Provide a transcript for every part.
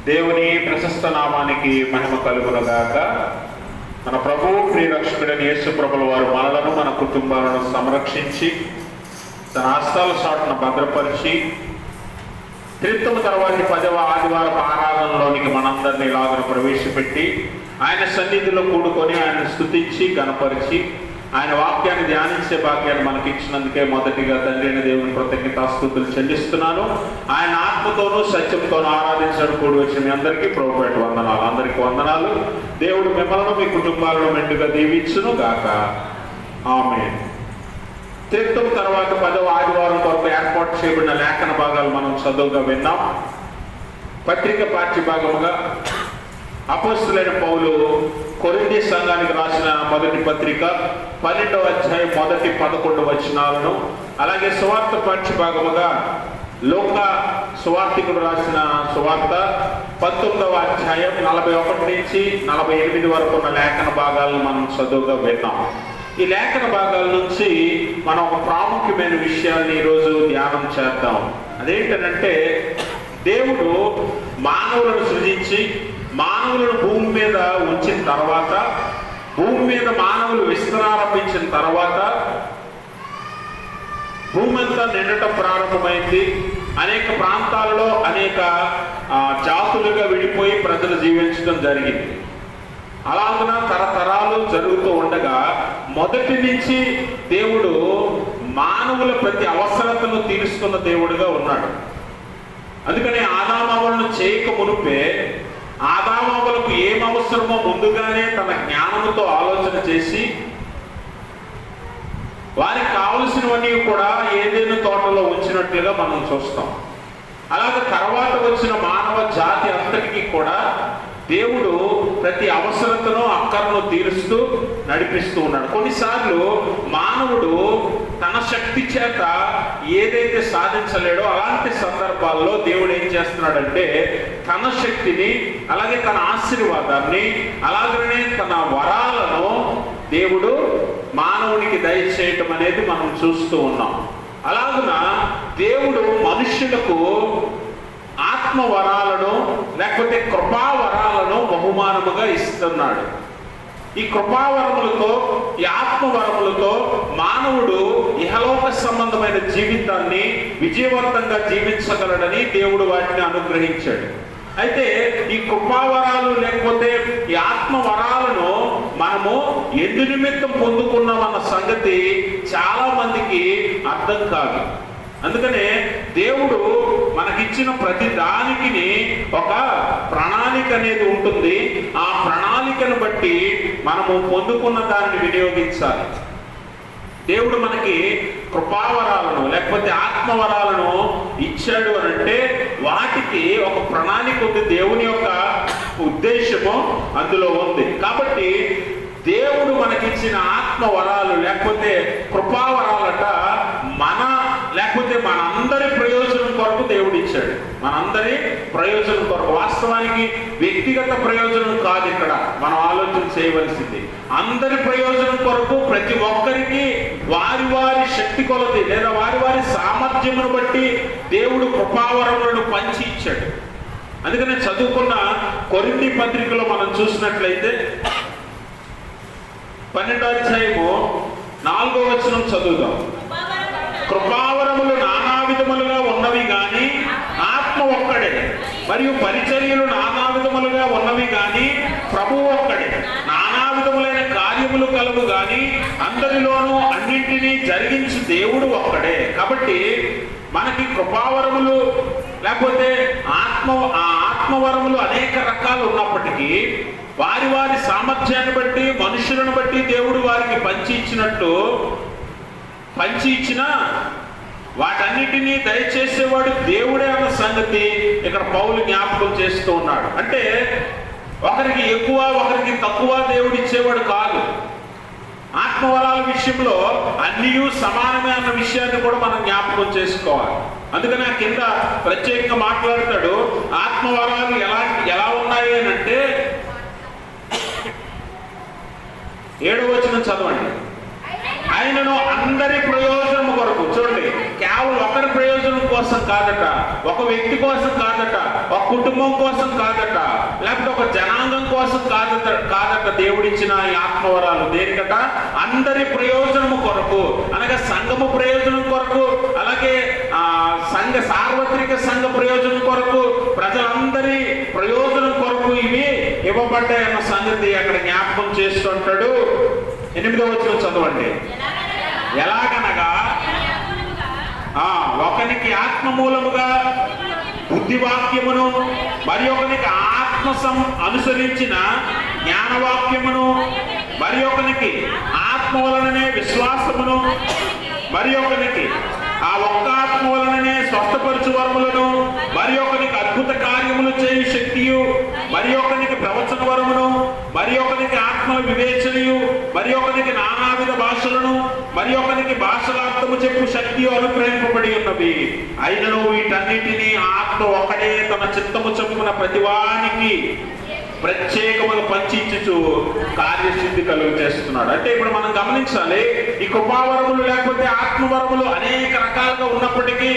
దేవుని ప్రశస్త నామానికి మహిమ కలుగునుగాక. మన ప్రభువు ప్రియరక్షకుడైన యేసు ప్రభుల వారు మనలను మన కుటుంబాలను సంరక్షించి తన హస్తాల చాటున భద్రపరిచి త్రిత్వము తర్వాతి 10వ ఆదివారపు ఆరాధనలోనికి మనందరినీ ఇలాగను ప్రవేశపెట్టి ఆయన సన్నిధిలో కూడుకొని ఆయన స్తుతించి గణపరిచి ఆయన వాక్యాన్ని ధ్యానించే భాగ్యాన్ని మనకి ఇచ్చినందుకే మొదటిగా తండ్రి అయిన దేవుని కృతజ్ఞతాస్తుతులు చెల్లిస్తున్నాను. ఆయన ఆత్మతోనూ సత్యంతోనూ ఆరాధించడం కూడి వచ్చిన మీ అందరికీ ప్రభుపేట వందనాలు. అందరికీ వందనాలు. దేవుడు మిమ్మల్ని మీ కుటుంబాలను మెండుగా దీవించును గాక. ఆమేన్. త్రిత్వం తర్వాత 10వ ఆదివారం కొరకు ఏర్పాటు చేయబడిన లేఖన భాగాలు మనం చదువుగా విన్నాం. పత్రిక పాఠ్య భాగముగా అపోస్తలుడైన పౌలు కొరింథీ సంఘానికి రాసిన మొదటి పత్రిక 12వ అధ్యాయం మొదటి 11 వచనాలను, అలాగే సువార్త పాఠ్య భాగముగా లూకా సువార్తికుడు రాసిన సువార్త 19వ అధ్యాయం 41 నుంచి 48 వరకు ఉన్న లేఖన భాగాలను మనం చదువుగా విన్నాం. ఈ లేఖన భాగాల నుంచి మనం ఒక ప్రాముఖ్యమైన విషయాన్ని ఈరోజు ధ్యానం చేద్దాం. అదేంటంటే, దేవుడు మానవులను సృజించి మానవులను భూమి మీద ఉంచిన తర్వాత, భూమి మీద మానవులు విస్తరారంభించిన తర్వాత భూమి అంతా నిండటం ప్రారంభమైంది. అనేక ప్రాంతాలలో అనేక జాతులుగా విడిపోయి ప్రజలు జీవించడం జరిగింది. అలాగున తరతరాలు జరుగుతూ ఉండగా మొదటి నుంచి దేవుడు మానవుల ప్రతి అవసరతను తీరుస్తున్న దేవుడుగా ఉన్నాడు. అందుకని ఆదామవలను చేయక మునుపే ఆదామవలకు ఏం అవసరమో ముందుగానే తన జ్ఞానముతో ఆలోచన చేసి వారికి కావలసినవన్నీ కూడా ఏదైనా తోటలో ఉంచినట్లుగా మనం చూస్తాం. అలాగే తర్వాత వచ్చిన మానవ జాతి అంతటికి కూడా దేవుడు ప్రతి అవసరతను అక్కరను తీరుస్తూ నడిపిస్తూ ఉన్నాడు. కొన్నిసార్లు మానవుడు తన శక్తి చేత ఏదైతే సాధించలేడో అలాంటి సందర్భాల్లో దేవుడు ఏం చేస్తున్నాడంటే తన శక్తిని, అలాగే తన ఆశీర్వాదాన్ని, అలాగనే తన వరాలను దేవుడు మానవునికి దయచేయటం అనేది మనం చూస్తూ ఉన్నాం. అలాగున దేవుడు మనుష్యులకు ఆత్మవరాలను లేకపోతే కృపావరాలను బహుమానముగా ఇస్తున్నాడు. ఈ కృపావరములతో, ఈ ఆత్మవరములతో మానవుడు ఇహలోక సంబంధమైన జీవితాన్ని విజయవంతంగా జీవించగలడని దేవుడు వాటిని అనుగ్రహించాడు. అయితే ఈ కృపావరాలు లేకపోతే ఈ ఆత్మవరాలను మనము ఎందు నిమిత్తం పొందుకున్నామన్న సంగతి చాలా మందికి అర్థం కాదు. అందుకనే దేవుడు మనకిచ్చిన ప్రతి దానికి ఒక ప్రణాళిక అనేది ఉంటుంది. ఆ ప్రణాళికను బట్టి మనము పొందుకున్న దానిని వినియోగించాలి. దేవుడు మనకి కృపావరాలను లేకపోతే ఆత్మవరాలను ఇచ్చాడు అని అంటే వాటికి ఒక ప్రణాళిక ఉంది. దేవుని యొక్క ఉద్దేశము అందులో ఉంది. కాబట్టి దేవుడు మనకిచ్చిన ఆత్మవరాలు లేకపోతే కృపావరాలట లేకపోతే మనందరి ప్రయోజనం కొరకు దేవుడు ఇచ్చాడు. మనందరి ప్రయోజనం కొరకు. వాస్తవానికి వ్యక్తిగత ప్రయోజనం కాదు ఇక్కడ మనం ఆలోచన చేయవలసింది. అందరి ప్రయోజనం కొరకు ప్రతి ఒక్కరికి వారి వారి శక్తి కొలది లేదా వారి వారి సామర్థ్యమును బట్టి దేవుడు కృపావరములను పంచి ఇచ్చాడు. అందుకనే చదువుకున్న కొరింథీ పత్రికలో మనం చూసినట్లయితే 12వ అధ్యాయము 4వ వచనం చదువుదాం. కృపావరములు నానా విధములుగా ఉన్నవి గాని ఆత్మ ఒక్కడే, మరియు పరిచర్యలు నానా విధములుగా ఉన్నవి గాని ప్రభువు ఒక్కడే. నానా విధములైన కార్యములు కలవు గాని అందరిలోనూ అన్నింటినీ జరిగించు దేవుడు ఒక్కడే. కాబట్టి మనకి కృపావరములు లేకపోతే ఆత్మవరములు అనేక రకాలు ఉన్నప్పటికీ వారి వారి సామర్థ్యాన్ని బట్టి మనుషులను బట్టి దేవుడు వారికి పంచి ఇచ్చిన వాటన్నిటినీ దయచేసేవాడు దేవుడే అన్న సంగతి ఇక్కడ పౌలు జ్ఞాపకం చేస్తూ ఉన్నాడు. అంటే ఒకరికి ఎక్కువ ఒకరికి తక్కువ దేవుడు ఇచ్చేవాడు కాదు. ఆత్మవరాల విషయంలో అన్నీ సమానమే అన్న విషయాన్ని కూడా మనం జ్ఞాపకం చేసుకోవాలి. అందుకని ఆ కింద ప్రత్యేకంగా మాట్లాడతాడు. ఆత్మవరాలు ఎలా ఉన్నాయి అని అంటే 7వ వచనం చదవండి. ఆయనను అందరి ప్రయోజనం కొరకు. చూడండి, కేవలం ఒకరి ప్రయోజనం కోసం కాదట, ఒక వ్యక్తి కోసం కాదట, ఒక కుటుంబం కోసం కాదట, లేకపోతే ఒక జనాంగం కోసం కాదట దేవుడిచ్చిన ఈ ఆత్మవరాలు. దేనికట? అందరి ప్రయోజనము కొరకు, అనగా సంఘము ప్రయోజనం కొరకు, అలాగే సార్వత్రిక సంఘ ప్రయోజనం కొరకు, ప్రజలందరి ప్రయోజనం కొరకు ఇవి ఇవ్వబడ్డాయన్న సంగతి అక్కడ జ్ఞాపకం చేస్తుంటాడు. 8వ వచనం చదవండి. ఎలాగనగా ఒకనికి ఆత్మ మూలముగా బుద్ధివాక్యమును, మరి ఒకనికి ఆత్మ అనుసరించిన జ్ఞానవాక్యమును, మరి ఒకనికి ఆత్మ వలననే విశ్వాసమును, మరి ఒకనికి ఆ ఒక్క ఆత్మ వలననే స్వస్థపరచు వరములను, మరి ఒకనికి అద్భుత కార్యములు చేయు శక్తియు, మరి ఒకనికి ప్రవచన వరమును, మరి ఒకనికి ఆత్మ వివేచనయు, మరి ఒకనికి నానావిధ భాషలను, మరి ఒకనికి భాషలార్థము చెప్పు శక్తియు అనుగ్రహింపబడి ఉన్నవి. అయినను వీటన్నిటినీ ఆత్మ ఒకడే తన చిత్తము చొప్పున ప్రతివానికి ప్రత్యేకముగా పంచిచ్చు కార్యసిద్ధి కలుగు చేస్తున్నాడు. అంటే ఇప్పుడు మనం గమనించాలి, ఈ కృపావరములు లేకపోతే ఆత్మవరములు అనేక రకాలుగా ఉన్నప్పటికీ,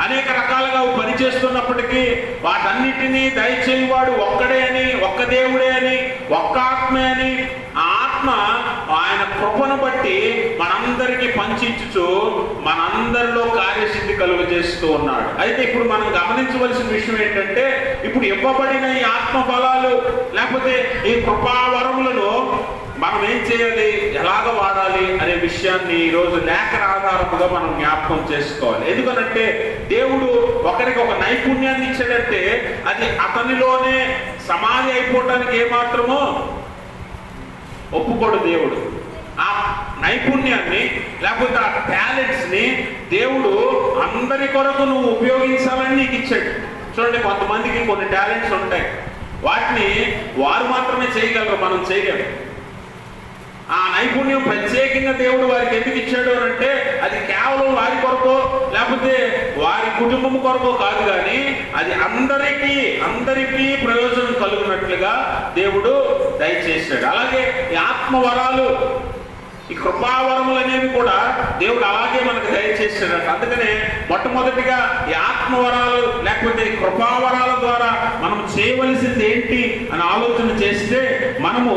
అనేక రకాలుగా పనిచేస్తున్నప్పటికీ, వాటన్నిటినీ దయచేయవాడు ఒక్కడే అని, ఒక్క దేవుడే అని, ఒక్క ఆత్మే అని, ఆ ఆత్మ ఆయన కృపను బట్టి మనందరికీ పంచిచ్చు మనందరిలో కార్యసిద్ధి కలుగ చేస్తూ ఉన్నాడు. అయితే ఇప్పుడు మనం గమనించవలసిన విషయం ఏంటంటే, ఇప్పుడు ఇవ్వబడిన ఈ ఆత్మ ఫలాలు లేకపోతే ఈ కృపావరములను మనం ఏం చేయాలి, ఎలాగ వాడాలి అనే విషయాన్ని ఈరోజు లేఖన ఆధారముగా మనం జ్ఞాపకం చేసుకోవాలి. ఎందుకనంటే దేవుడు ఒకరికి ఒక నైపుణ్యాన్ని ఇచ్చాడంటే అది అతనిలోనే సమాధి అయిపోవటానికి ఏమాత్రమో ఒప్పుకోడు దేవుడు. ఆ నైపుణ్యాన్ని లేకపోతే ఆ టాలెంట్స్ ని దేవుడు అందరి కొరకు నువ్వు ఉపయోగించాలని నీకు ఇచ్చాడు. చూడండి, కొంతమందికి కొన్ని టాలెంట్స్ ఉంటాయి, వాటిని వారు మాత్రమే చేయగలరు, మనం చేయలేము. ఆ నైపుణ్యం ప్రత్యేకంగా దేవుడు వారికి ఎందుకు ఇచ్చాడు అంటే అది కేవలం వారి కొరకు లేకపోతే వారి కుటుంబం కొరకు కాదు, కానీ అది అందరికీ ప్రయోజనం కలుగునట్లుగా దేవుడు దయచేశాడు. అలాగే ఈ ఆత్మవరాలు, ఈ కృపావరములు అనేవి కూడా దేవుడు అలాగే మనకు దయచేశాడు. అందుకనే మొట్టమొదటిగా ఈ ఆత్మవరాలు లేకపోతే ఈ కృపావరాల ద్వారా మనం చేయవలసింది ఏంటి అని ఆలోచన చేస్తే మనము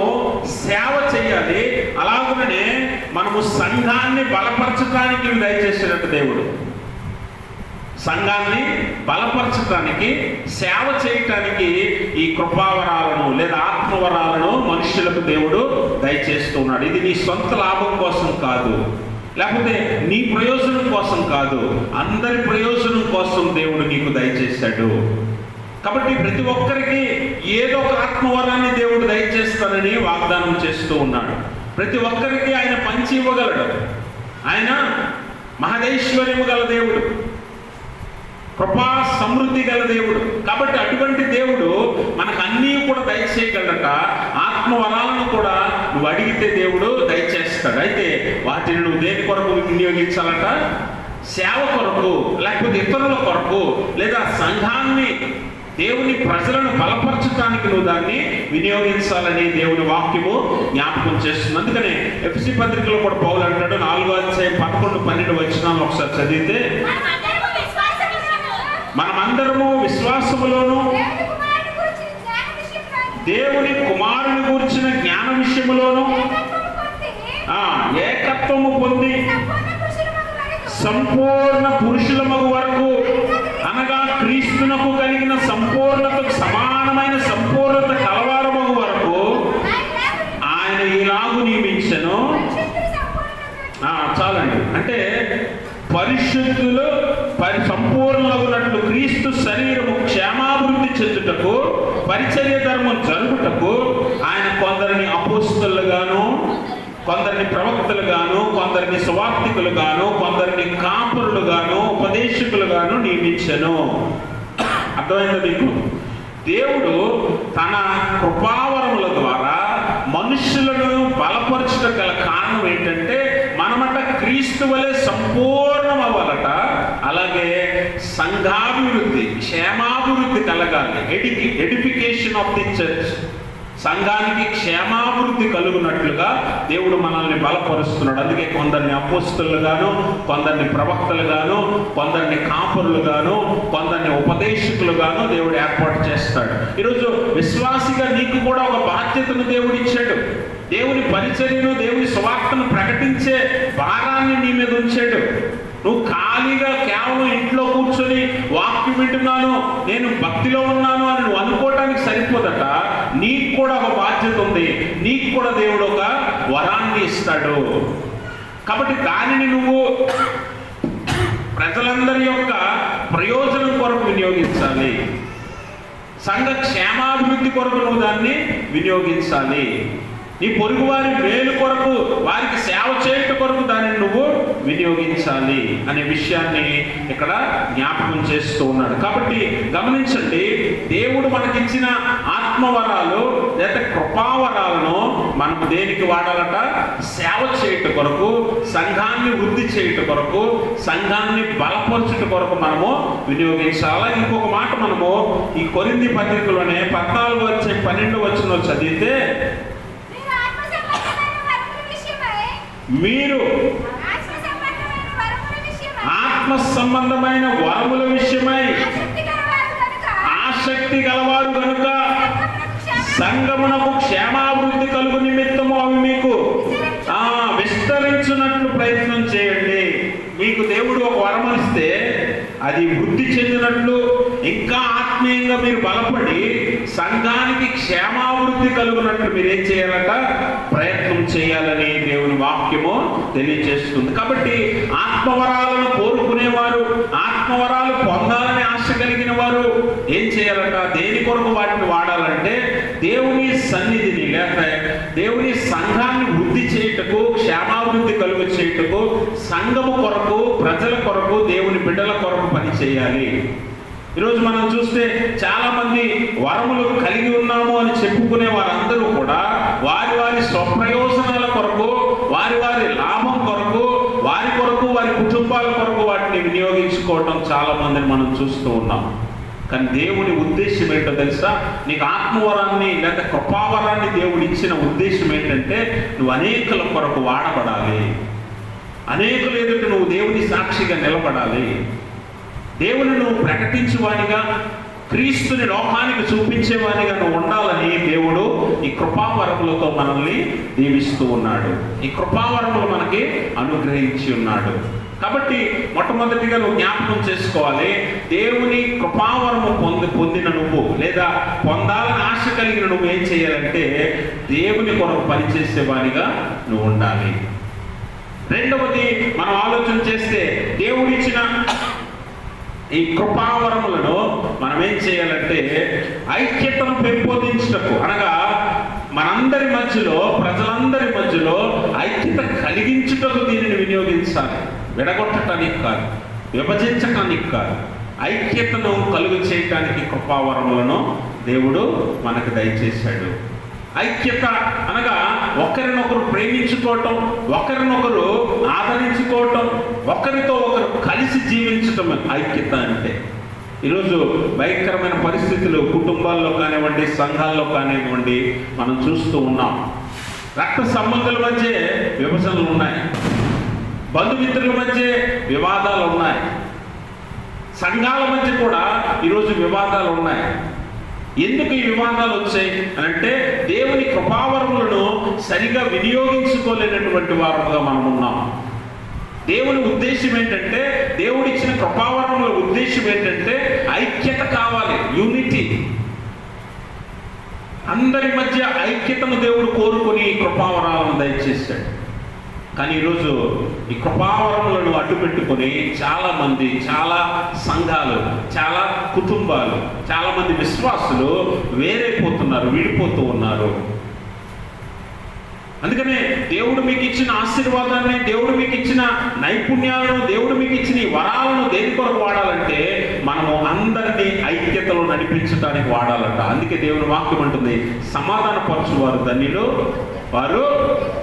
సేవ చేయాలి. అలాగనే మనము సంఘాన్ని బలపరచడానికి దయచేసినట్టు దేవుడు సంఘాన్ని బలపరచడానికి, సేవ చేయటానికి ఈ కృపావరాలను లేదా ఆత్మవరాలను మనుషులకు దేవుడు దయచేస్తున్నాడు. ఇది నీ సొంత లాభం కోసం కాదు, లేకపోతే నీ ప్రయోజనం కోసం కాదు, అందరి ప్రయోజనం కోసం దేవుడు నీకు దయచేశాడు. కాబట్టి ప్రతి ఒక్కరికి ఏదో ఒక ఆత్మవరాన్ని దేవుడు దయచేస్తానని వాగ్దానం చేస్తూ ఉన్నాడు. ప్రతి ఒక్కరికి ఆయన పంచి ఇవ్వగలడు. ఆయన మహదైశ్వర్యము గల దేవుడు, కృపా సమృద్ధి గల దేవుడు. కాబట్టి అటువంటి దేవుడు మనకు అన్నీ కూడా దయచేయగలట. ఆత్మవరాలను కూడా నువ్వు అడిగితే దేవుడు దయచేస్తాడు. అయితే వాటిని నువ్వు దేని కొరకు వినియోగించాలట? సేవ కొరకు, లేకపోతే ఇతరుల కొరకు, లేదా సంఘాన్ని, దేవుని ప్రజలను బలపరచడానికి నువ్వు దాన్ని వినియోగించాలని దేవుని వాక్యము జ్ఞాపకం చేస్తుంది. అందుకనే ఎఫెసీ పత్రికలో కూడా పౌలు అంటాడు, 4వ అధ్యాయం 11-12 వచనాలు ఒకసారి చదివితే, మనమందరము విశ్వాసములోను దేవుని కుమారుని గురించిన జ్ఞాన విషయములోను ఏకత్వము పొంది సంపూర్ణ పురుషులమగు వరకు, అనగా క్రీస్తునకు కలిగిన సంపూర్ణతకు సమానమైన సంపూర్ణత కలవారమగు వరకు ఆయన ఇలాగు నియమించెను. చాలండి. అంటే పరిశుద్ధులు సంపూర్ణులగునట్లు క్రీస్తు శరీరము క్షేమాభివృద్ధి చెందుటకు, పరిచర్య ధర్మం జరుగుటకు ఆయన కొందరిని అపోస్తలుగాను, కొందరిని ప్రవక్తలుగాను, కొందరిని సువార్తికులుగాను, కొందరిని కాపురులుగాను, ఉపదేశకులుగాను నియమించెను. అర్థమైందా మీకు? దేవుడు తన కృపావరముల ద్వారా మనుషులను బలపరచుట గల కారణం ఏంటంటే మనమట క్రీస్తు వలె సంపూర్ణం అవ్వాలట. అలాగే సంఘాభివృద్ధి, క్షేమాభివృద్ధి కలగాలి. ఎడిఫికేషన్ ఆఫ్ ది చర్చ్, సంఘానికి క్షేమాభివృద్ధి కలుగునట్లుగా దేవుడు మనల్ని బలపరుస్తున్నాడు. అందుకే కొందరిని అపోస్తలుగాను, కొందరిని ప్రవక్తలుగాను, కొందరిని కాపురులుగాను, కొందరిని ఉపదేశకులుగాను దేవుడు ఏర్పాటు చేస్తాడు. ఈరోజు విశ్వాసిగా నీకు కూడా ఒక బాధ్యతను దేవుడు ఇచ్చాడు. దేవుని పరిచర్యను, దేవుని సువార్తను ప్రకటించే భారాన్ని నీ మీద ఉంచాడు. నువ్వు ఖాళీగా కేవలం ఇంట్లో కూర్చొని వాక్యం వింటున్నాను, నేను భక్తిలో ఉన్నాను అని నువ్వు అనుకోవటానికి సరిపోదట. నీకు కూడా ఒక బాధ్యత ఉంది. నీకు కూడా దేవుడు ఒక వరాన్ని ఇస్తాడు. కాబట్టి దానిని నువ్వు ప్రజలందరి యొక్క ప్రయోజనం కొరకు వినియోగించాలి. సంఘ క్షేమాభివృద్ధి కొరకు నువ్వు దాన్ని వినియోగించాలి. నీ పొరుగు వారి మేలు కొరకు, వారికి సేవ చేయట కొరకు దానిని నువ్వు వినియోగించాలి అనే విషయాన్ని ఇక్కడ జ్ఞాపకం చేస్తూ ఉన్నాడు. కాబట్టి గమనించండి, దేవుడు మనకిచ్చిన ఆత్మవరాలు లేదా కృపావరాలను మనం దేనికి వాడాలట? సేవ చేయట కొరకు, సంఘాన్ని వృద్ధి చేయట కొరకు, సంఘాన్ని బలపరచుట కొరకు మనము వినియోగించాలి. ఇంకొక మాట మనము ఈ కొరింథీ పత్రికలోనే 14-12 చదివితే, మీరు ఆత్మ సంబంధమైన వరముల విషయమై ఆసక్తి గలవారు కనుక సంఘమునకు క్షేమాభివృద్ధి కలుగు నిమిత్తము అవి మీకు విస్తరించున్నట్లు ప్రయత్నం చేయండి. మీకు దేవుడు ఒక వరం ఇస్తే అది వృద్ధి చెందినట్లు, ఇంకా ఆత్మీయంగా మీరు బలపడి సంఘానికి క్షేమాభివృద్ధి కలుగునట్లు మీరేం చేయాలట? ప్రయత్నం చేయాలని దేవుని వాక్యము తెలియజేస్తుంది. కాబట్టి ఆత్మవరాలను కోరుకునేవారు, ఆత్మవరాలు పొందాలని ఆశ కలిగిన వారు ఏం చేయాలట? దేని కొరకు వాటిని వాడాలంటే దేవుని సన్నిధిని లేక దేవుని సంఘాన్ని వృద్ధి చేయుటకు, క్షేమాభివృద్ధి కలుగు చేయుటకు, సంఘము కొరకు, ప్రజల కొరకు, దేవుని బిడ్డల కొరకు పని చేయాలి. ఈరోజు మనం చూస్తే చాలా మంది వరములు కలిగి ఉన్నాము అని చెప్పుకునే వారందరూ కూడా వారి వారి స్వప్రయోజనాల కొరకు, వారి వారి లాభం కొరకు, వారి కొరకు, వారి కుటుంబాల కొరకు వాటిని వినియోగించుకోవటం చాలా మందిని మనం చూస్తూ ఉన్నాం. కానీ దేవుని ఉద్దేశం ఏంటో తెలుసా? నీకు ఆత్మవరాన్ని లేదా కృపావరాన్ని దేవుడు ఇచ్చిన ఉద్దేశం ఏంటంటే నువ్వు అనేకుల కొరకు వాడబడాలి, అనేకులు ఎదుట నువ్వు దేవుని సాక్షిగా నిలబడాలి, దేవుని నువ్వు ప్రకటించేవాడిగా, క్రీస్తుని లోకానికి చూపించేవాడిగా నువ్వు ఉండాలని దేవుడు ఈ కృపావరములతో మనల్ని దీవిస్తూ ఉన్నాడు. ఈ కృపావరములు మనకి అనుగ్రహించి ఉన్నాడు. కాబట్టి మొట్టమొదటిగా నువ్వు జ్ఞాపకం చేసుకోవాలి, దేవుని కృపావరము పొందిన నువ్వు లేదా పొందాలని ఆశ కలిగిన నువ్వు ఏం చేయాలంటే దేవుని కొరకు పనిచేసేవాడిగా నువ్వు ఉండాలి. రెండవది మనం ఆలోచన చేస్తే దేవుడిచ్చిన ఈ కృపావరములను మనం ఏం చేయాలంటే ఐక్యతను పెంపొందించటకు, అనగా మనందరి మధ్యలో, ప్రజలందరి మధ్యలో ఐక్యత కలిగించుటకు దీనిని వినియోగించాలి. విడగొట్టడానికి కాదు, విభజించటానికి కాదు, ఐక్యతను కలుగు చేయటానికి కృపావరములను దేవుడు మనకు దయచేశాడు. ఐక్యత అనగా ఒకరినొకరు ప్రేమించుకోవటం, ఒకరినొకరు ఆదరించుకోవటం, ఒకరితో ఒకరు కలిసి జీవించటం ఐక్యత అంటే. ఈరోజు భయంకరమైన పరిస్థితులు కుటుంబాల్లో కానివ్వండి, సంఘాల్లో కానివ్వండి మనం చూస్తూ ఉన్నాం. రక్త సంబంధాల మధ్య విభజనలు ఉన్నాయి, బంధుమిత్రుల మధ్య వివాదాలు ఉన్నాయి, సంఘాల మధ్య కూడా ఈరోజు వివాదాలు ఉన్నాయి. ఎందుకు ఈ వివాదాలు వచ్చాయి అంటే దేవుని కృపావరములను సరిగా వినియోగించుకోలేనటువంటి వారుగా మనం ఉన్నాం. దేవుని ఉద్దేశం ఏంటంటే, దేవుడిచ్చిన కృపావరముల ఉద్దేశం ఏంటంటే ఐక్యత కావాలి, యూనిటీ. అందరి మధ్య ఐక్యతను దేవుడు కోరుకొని కృపావరాలను దయచేశాడు. కానీ ఈరోజు ఈ కృపావరములను అడ్డు పెట్టుకొని చాలా మంది, చాలా సంఘాలు, చాలా కుటుంబాలు, చాలా మంది విశ్వాసులు వేరైపోతున్నారు, విడిపోతూ ఉన్నారు. అందుకనే దేవుడు మీకు ఇచ్చిన ఆశీర్వాదాన్ని, దేవుడు మీకు ఇచ్చిన నైపుణ్యాలను, దేవుడు మీకు ఇచ్చిన ఈ వరాలను దేని కొరకు వాడాలంటే మనము అందరినీ ఐక్యతలో నడిపించడానికి వాడాలంట. అందుకే దేవుని వాక్యం అంటుంది, సమాధానపరచువారు ధన్యులు, వారు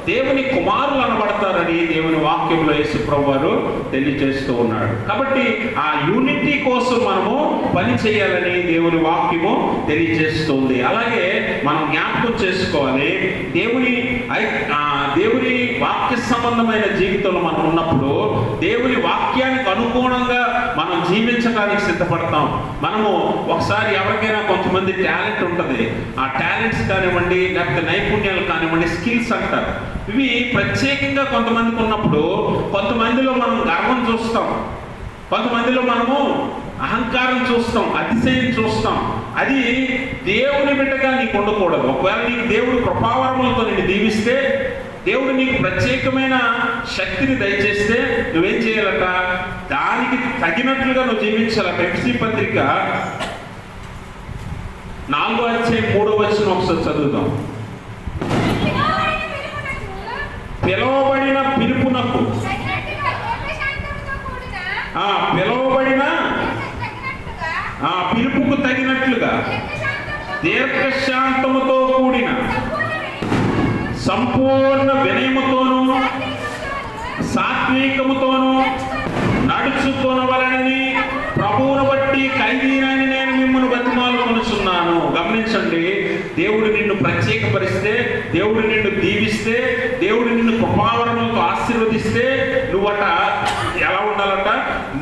దేవుని కుమారులు అనబడతారని దేవుని వాక్యంలో యేసు ప్రభు వారు తెలియజేస్తూ ఉన్నాడు. కాబట్టి ఆ యూనిటీ కోసం మనము పని చేయాలని దేవుని వాక్యము తెలియజేస్తుంది. అలాగే మనం జ్ఞాపకం చేసుకోవాలి, దేవుని వాక్య సంబంధమైన జీవితంలో మనం ఉన్నప్పుడు దేవుని వాక్యానికి అనుగుణంగా మనం జీవించడానికి సిద్ధపడతాం. మనము ఒకసారి ఎవరికైనా కొంతమంది టాలెంట్ ఉంటుంది, ఆ టాలెంట్స్ కానివ్వండి, లేకపోతే నైపుణ్యాలు కానివ్వండి, స్కిల్స్ అంటారు. ఇవి ప్రత్యేకంగా కొంతమందికి ఉన్నప్పుడు కొంతమందిలో మనం గర్వం చూస్తాం, కొంతమందిలో మనము అహంకారం చూస్తాం, అతిశయం చూస్తాం. అది దేవుని బిడ్డగా నీకు ఉండకూడదు. ఒకవేళ నీకు దేవుడు కృపావరములతో నిన్ను దీవిస్తే, దేవుడు నీకు ప్రత్యేకమైన శక్తిని దయచేస్తే నువ్వేం చేయాలట? దానికి తగినట్లుగా నువ్వు జీవించాలట. ఎఫ్ఎస్సీ పత్రిక 4:3 ఒకసారి చదువుదాం. పిలవబడిన పిలుపునకు, పిలవబడిన పిలుపుకు తగినట్లుగా దీర్ఘశాంతముతో కూడిన సంపూర్ణ వినయముతోనూ సాత్వికముతోనూ నడుచుకొనవలెనని ప్రభువును బట్టి ఖైదీనని నేను మిమ్మల్ని బతిమాలుకొనుచున్నాను. గమనించండి, దేవుడు నిన్ను ప్రత్యేకపరిస్తే, దేవుడు నిన్ను దీవిస్తే, దేవుడు నిన్ను కృపావరములతో ఆశీర్వదిస్తే నువ్వట ఎలా ఉండాలట?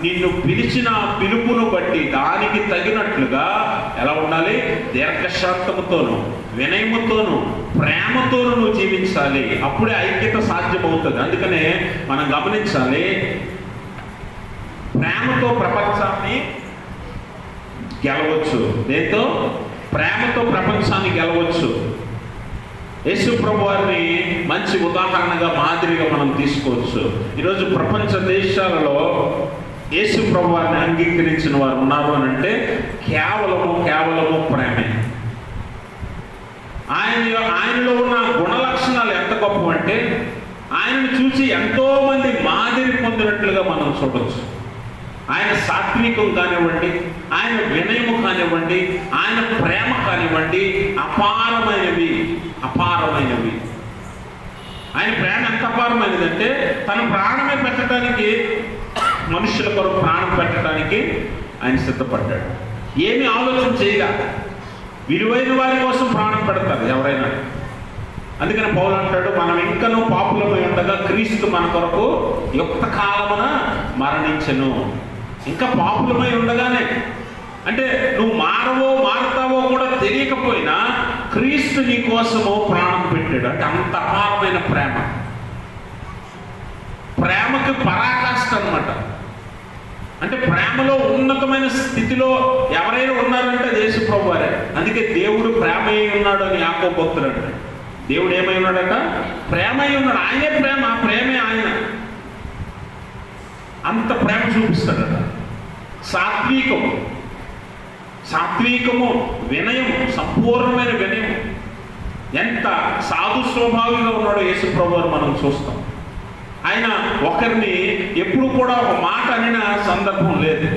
నిన్ను పిలిచిన పిలుపును బట్టి దానికి తగినట్లుగా ఎలా ఉండాలి? దీర్ఘశాంతముతోను, వినయముతోను, ప్రేమతోను నువ్వు జీవించాలి. అప్పుడే ఐక్యత సాధ్యమవుతుంది. అందుకనే మనం గమనించాలి, ప్రేమతో ప్రపంచాన్ని గెలవచ్చు. దేంతో? ప్రేమతో ప్రపంచాన్ని గెలవచ్చు. యేసు ప్రభు వారిని మంచి ఉదాహరణగా, మాదిరిగా మనం తీసుకోవచ్చు. ఈరోజు ప్రపంచ దేశాలలో యేసు ప్రభు వారిని అంగీకరించిన వారు ఉన్నారు అని అంటే కేవలము ప్రేమే. ఆయనలో ఉన్న గుణ లక్షణాలు ఎంత గొప్ప అంటే, ఆయనను చూసి ఎంతో మంది మాదిరి పొందినట్లుగా మనం చూడవచ్చు. ఆయన సాత్వికం కానివ్వండి, ఆయన వినయము కానివ్వండి, ఆయన ప్రేమ కానివ్వండి, అపారమైనవి. ఆయన ప్రేమ ఎంత అపారమైనదంటే, తన ప్రాణమే పెట్టడానికి, మనుషుల కొరకు ప్రాణం పెట్టడానికి ఆయన సిద్ధపడ్డాడు. ఏమి ఆలోచన చేయగా విలువైన వారి కోసం ప్రాణం పెడతారు ఎవరైనా. అందుకని పౌలు అంటాడు, మనం ఇంకనూ పాపులమై ఉండగా క్రీస్తు మన కొరకు యుక్త కాలమున మరణించెను. ఇంకా పాపులమై ఉండగానే, అంటే నువ్వు మారుతావో కూడా తెలియకపోయినా క్రీస్తు నీ కోసము ప్రాణం పెట్టాడు. అంటే అంత అపారమైన ప్రేమకి పరాకాష్ఠ అన్నమాట. అంటే ప్రేమలో ఉన్నతమైన స్థితిలో ఎవరైనా ఉన్నారంటే అది యేసు ప్రభువు వారే. అందుకే దేవుడు ప్రేమ అయి ఉన్నాడు అని యాకోబు భక్తుడు అంటాడు. దేవుడు ఏమై ఉన్నాడట? ప్రేమ అయి ఉన్నాడు. ఆయనే ప్రేమ, ప్రేమే ఆయన. అంత ప్రేమ చూపిస్తాడట. సాత్వికము, వినయం, సంపూర్ణమైన వినయం. ఎంత సాధు స్వభావిగా ఉన్నాడో యేసు ప్రభువు మనం చూస్తాం. ఆయన ఒకరిని ఎప్పుడు కూడా ఒక మాట అనిన సందర్భం లేదు.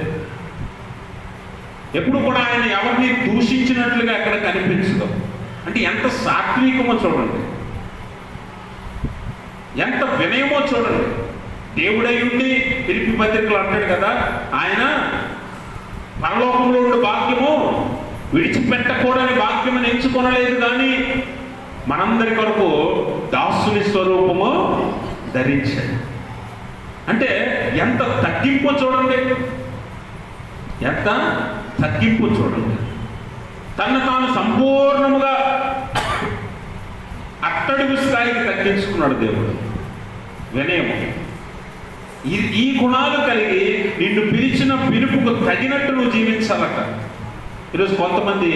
ఎప్పుడు కూడా ఆయన ఎవరిని దూషించినట్లుగా ఎక్కడ కనిపించదు. అంటే ఎంత సాత్వికమో చూడండి, ఎంత వినయమో చూడండి. దేవుడై ఉండి ఫిలిప్పీ పత్రికలో అంటాడు కదా, ఆయన పరలోకంలో ఉండే భాగ్యము విడిచిపెట్టకూడని భాగ్యమని ఎంచుకొనలేదు, కానీ మనందరి కొరకు దాసుని స్వరూపము ధరించాడు. అంటే ఎంత తగ్గింపో చూడండి, ఎంత తగ్గింపు చూడండి. తను తాను సంపూర్ణముగా అట్టడుగు స్థాయికి తగ్గించుకున్నాడు దేవుడు. వినయము. ఈ గుణాలు కలిగి నిన్ను పిలిచిన పిలుపుకు తగినట్టు నువ్వు జీవించాలట. ఈరోజు కొంతమంది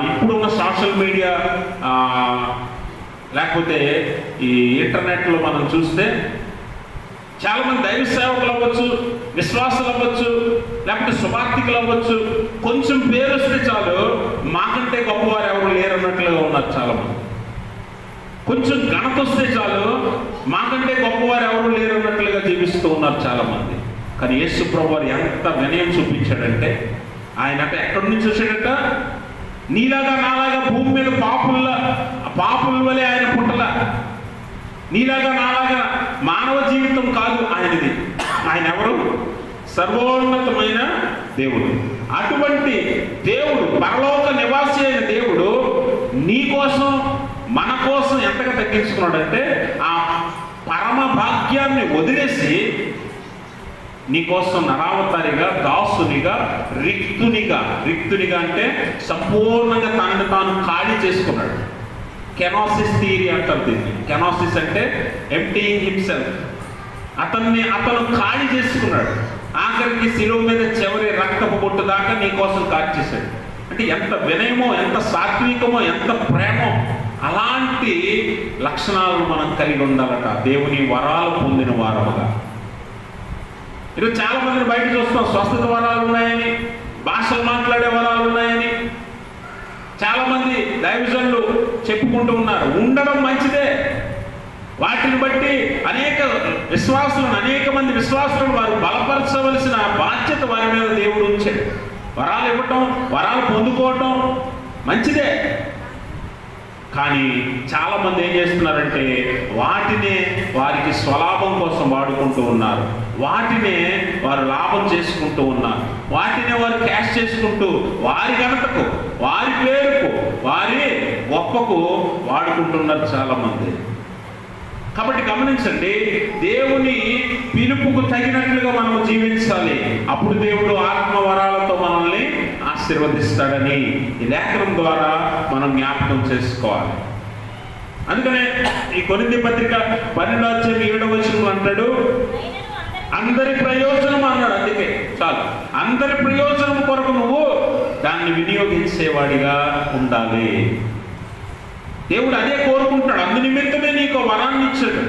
ఇప్పుడున్న సోషల్ మీడియా లేకపోతే ఈ ఇంటర్నెట్లో మనం చూస్తే చాలామంది దైవ సేవకులు అవ్వచ్చు, విశ్వాసులు అవ్వచ్చు, లేకపోతే సువార్థికులు అవ్వచ్చు, కొంచెం పేరు వస్తే చాలు మాకంటే గొప్పవారు ఎవరు లేరన్నట్లుగా ఉన్నారు చాలామంది. కొంచెం ఘనత వస్తే చాలు మాకంటే గొప్పవారు ఎవరు లేరన్నట్లుగా జీవిస్తూ ఉన్నారు చాలామంది. కానీ యేసు ప్రభువారు ఎంత వినయం చూపించాడంటే, ఆయన ఎక్కడి నుంచి వచ్చాడట? నీలాగా నాలాగా భూమి మీద పాపుల వలె ఆయన పుట్టల. నీలాగా నాలాగా మానవ జీవితం కాదు ఆయనది. ఆయన ఎవరు? సర్వోన్నతమైన దేవుడు. అటువంటి దేవుడు, పరలోక నివాసి అయిన దేవుడు నీ కోసం మన కోసం ఎంతగా తగ్గించుకున్నాడంటే ఆ పరమ భాగ్యాన్ని వదిలేసి నీకోసం నరావతారిగా, దాసునిగా, రిక్తునిగా అంటే సంపూర్ణంగా తనని తాను ఖాళీ చేసుకున్నాడు. కెనాసిస్ థియరీ అంటారు దీన్ని. కెనాసిస్ అంటే ఎంప్టీయింగ్ హిమ్సెల్ఫ్. అతను ఖాళీ చేసుకున్నాడు. ఆఖరికి శిలువ మీద చివరి రక్తపు బొట్టు దాకా నీకోసం కార్చేశాడు. అంటే ఎంత వినయమో, ఎంత సాత్వికమో, ఎంత ప్రేమో. అలాంటి లక్షణాలను మనం కలిగి ఉండాలట, దేవుని వరాలు పొందిన వారముగా. ఈరోజు చాలా మందిని బయట చూస్తాం, స్వస్థత వరాలు ఉన్నాయని, భాషలు మాట్లాడే వరాలు ఉన్నాయని చాలా మంది దైవజనులు చెప్పుకుంటూ ఉన్నారు. ఉండడం మంచిదే. వాటిని బట్టి అనేక మంది విశ్వాసులను వారు బలపరచవలసిన బాధ్యత వారి మీద దేవుడు ఉంచాడు. వరాలు ఇవ్వటం, వరాలు పొందుకోవటం మంచిదే. కానీ చాలా మంది ఏం చేస్తున్నారంటే వాటినే వారికి స్వలాభం కోసం వాడుకుంటూ ఉన్నారు. వాటినే వారు లాభం చేసుకుంటూ ఉన్నారు. వాటినే వారు క్యాష్ చేసుకుంటూ వారి ఘనతకు, వారి పేరుకు, వారి గొప్పకు వాడుకుంటున్నారు చాలా మంది. కాబట్టి గమనించండి, దేవుని పిలుపుకు తగినట్లుగా మనం జీవించాలి. అప్పుడు దేవుడు ఆత్మవరాలతో మనల్ని ఆశీర్వదిస్తాడని ఈ లేఖనం ద్వారా మనం జ్ఞాపకం చేసుకోవాలి. అందుకనే ఈ కొరింథీ పత్రిక 12:7 అంటాడు, అందరి ప్రయోజనం అన్నాడు. అందుకే చాలు, అందరి ప్రయోజనం కొరకు నువ్వు దాన్ని వినియోగించేవాడిగా ఉండాలి. దేవుడు అదే కోరుకుంటాడు. అందునిమిత్తమే నీకు వరాన్ని ఇచ్చాడు.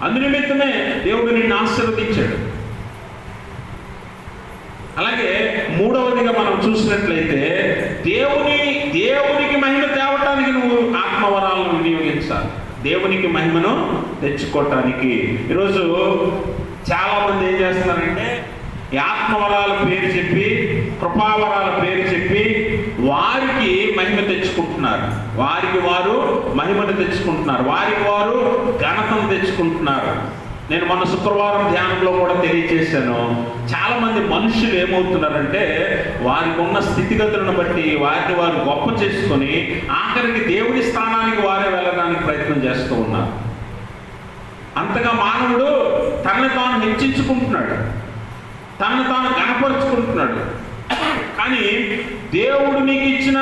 అందునిమిత్తమే దేవుడు నిన్ను ఆశీర్వదించాడు. అలాగే మూడవదిగా మనం చూసినట్లయితే దేవునికి మహిమ తేవటానికి నువ్వు ఆత్మవరాలను వినియోగించాలి. దేవునికి మహిమను తెచ్చుకోవటానికి. ఈరోజు చాలా మంది ఏం చేస్తున్నారంటే ఈ ఆత్మవరాల పేరు చెప్పి, కృపావరాల పేరు చెప్పి వారికి మహిమ తెచ్చుకుంటున్నారు. వారికి వారు మహిమను తెచ్చుకుంటున్నారు. వారికి వారు ఘనతను తెచ్చుకుంటున్నారు. నేను మొన్న శుక్రవారం ధ్యానంలో కూడా తెలియజేశాను. చాలా మంది మనుషులు ఏమవుతున్నారంటే వారికి ఉన్న స్థితిగతులను బట్టి వారిని వారు గొప్ప చేసుకొని ఆఖరికి దేవుని స్థానానికి వారే వెళ్ళడానికి ప్రయత్నం చేస్తూ ఉన్నారు. అంతగా మానవుడు తనని తాను హెచ్చించుకుంటున్నాడు, తనను తాను గణపరుచుకుంటున్నాడు. కానీ దేవుడు నీకు ఇచ్చిన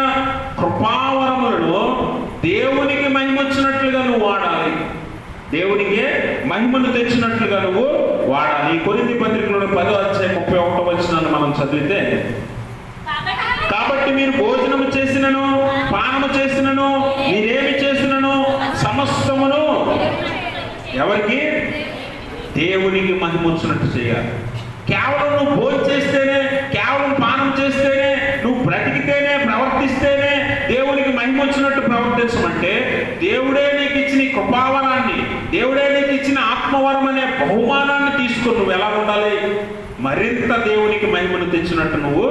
కృపావరములను దేవునికి మహిమ వచ్చినట్లుగా నువ్వు వాడాలి. దేవునికి మహిమను తెచ్చినట్లుగా నువ్వు వాడాలి. కొరింథీ పత్రికలో 10:31 మనం చదివితే, కాబట్టి మీరు భోజనము చేసినను, పానము చేసినను, మీరేమి చేసినను సమస్తమును ఎవరికి? దేవునికి మహిమ వచ్చినట్టు చేయాలి. కేవలం నువ్వు భోజనం చేస్తేనే, కేవలం పానం చేస్తేనే, నువ్వు బ్రతికితేనే, ప్రవర్తిస్తేనే దేవునికి మహిమ వచ్చినట్టు ప్రవర్తించమంటే దేవుడే నీకు ఇచ్చిన కృపావరాన్ని, దేవుడే నీకు ఇచ్చిన ఆత్మవరం అనే బహుమానాన్ని తీసుకొని నువ్వు ఎలా ఉండాలి? మరింత దేవునికి మహిమను తెచ్చినట్టు నువ్వు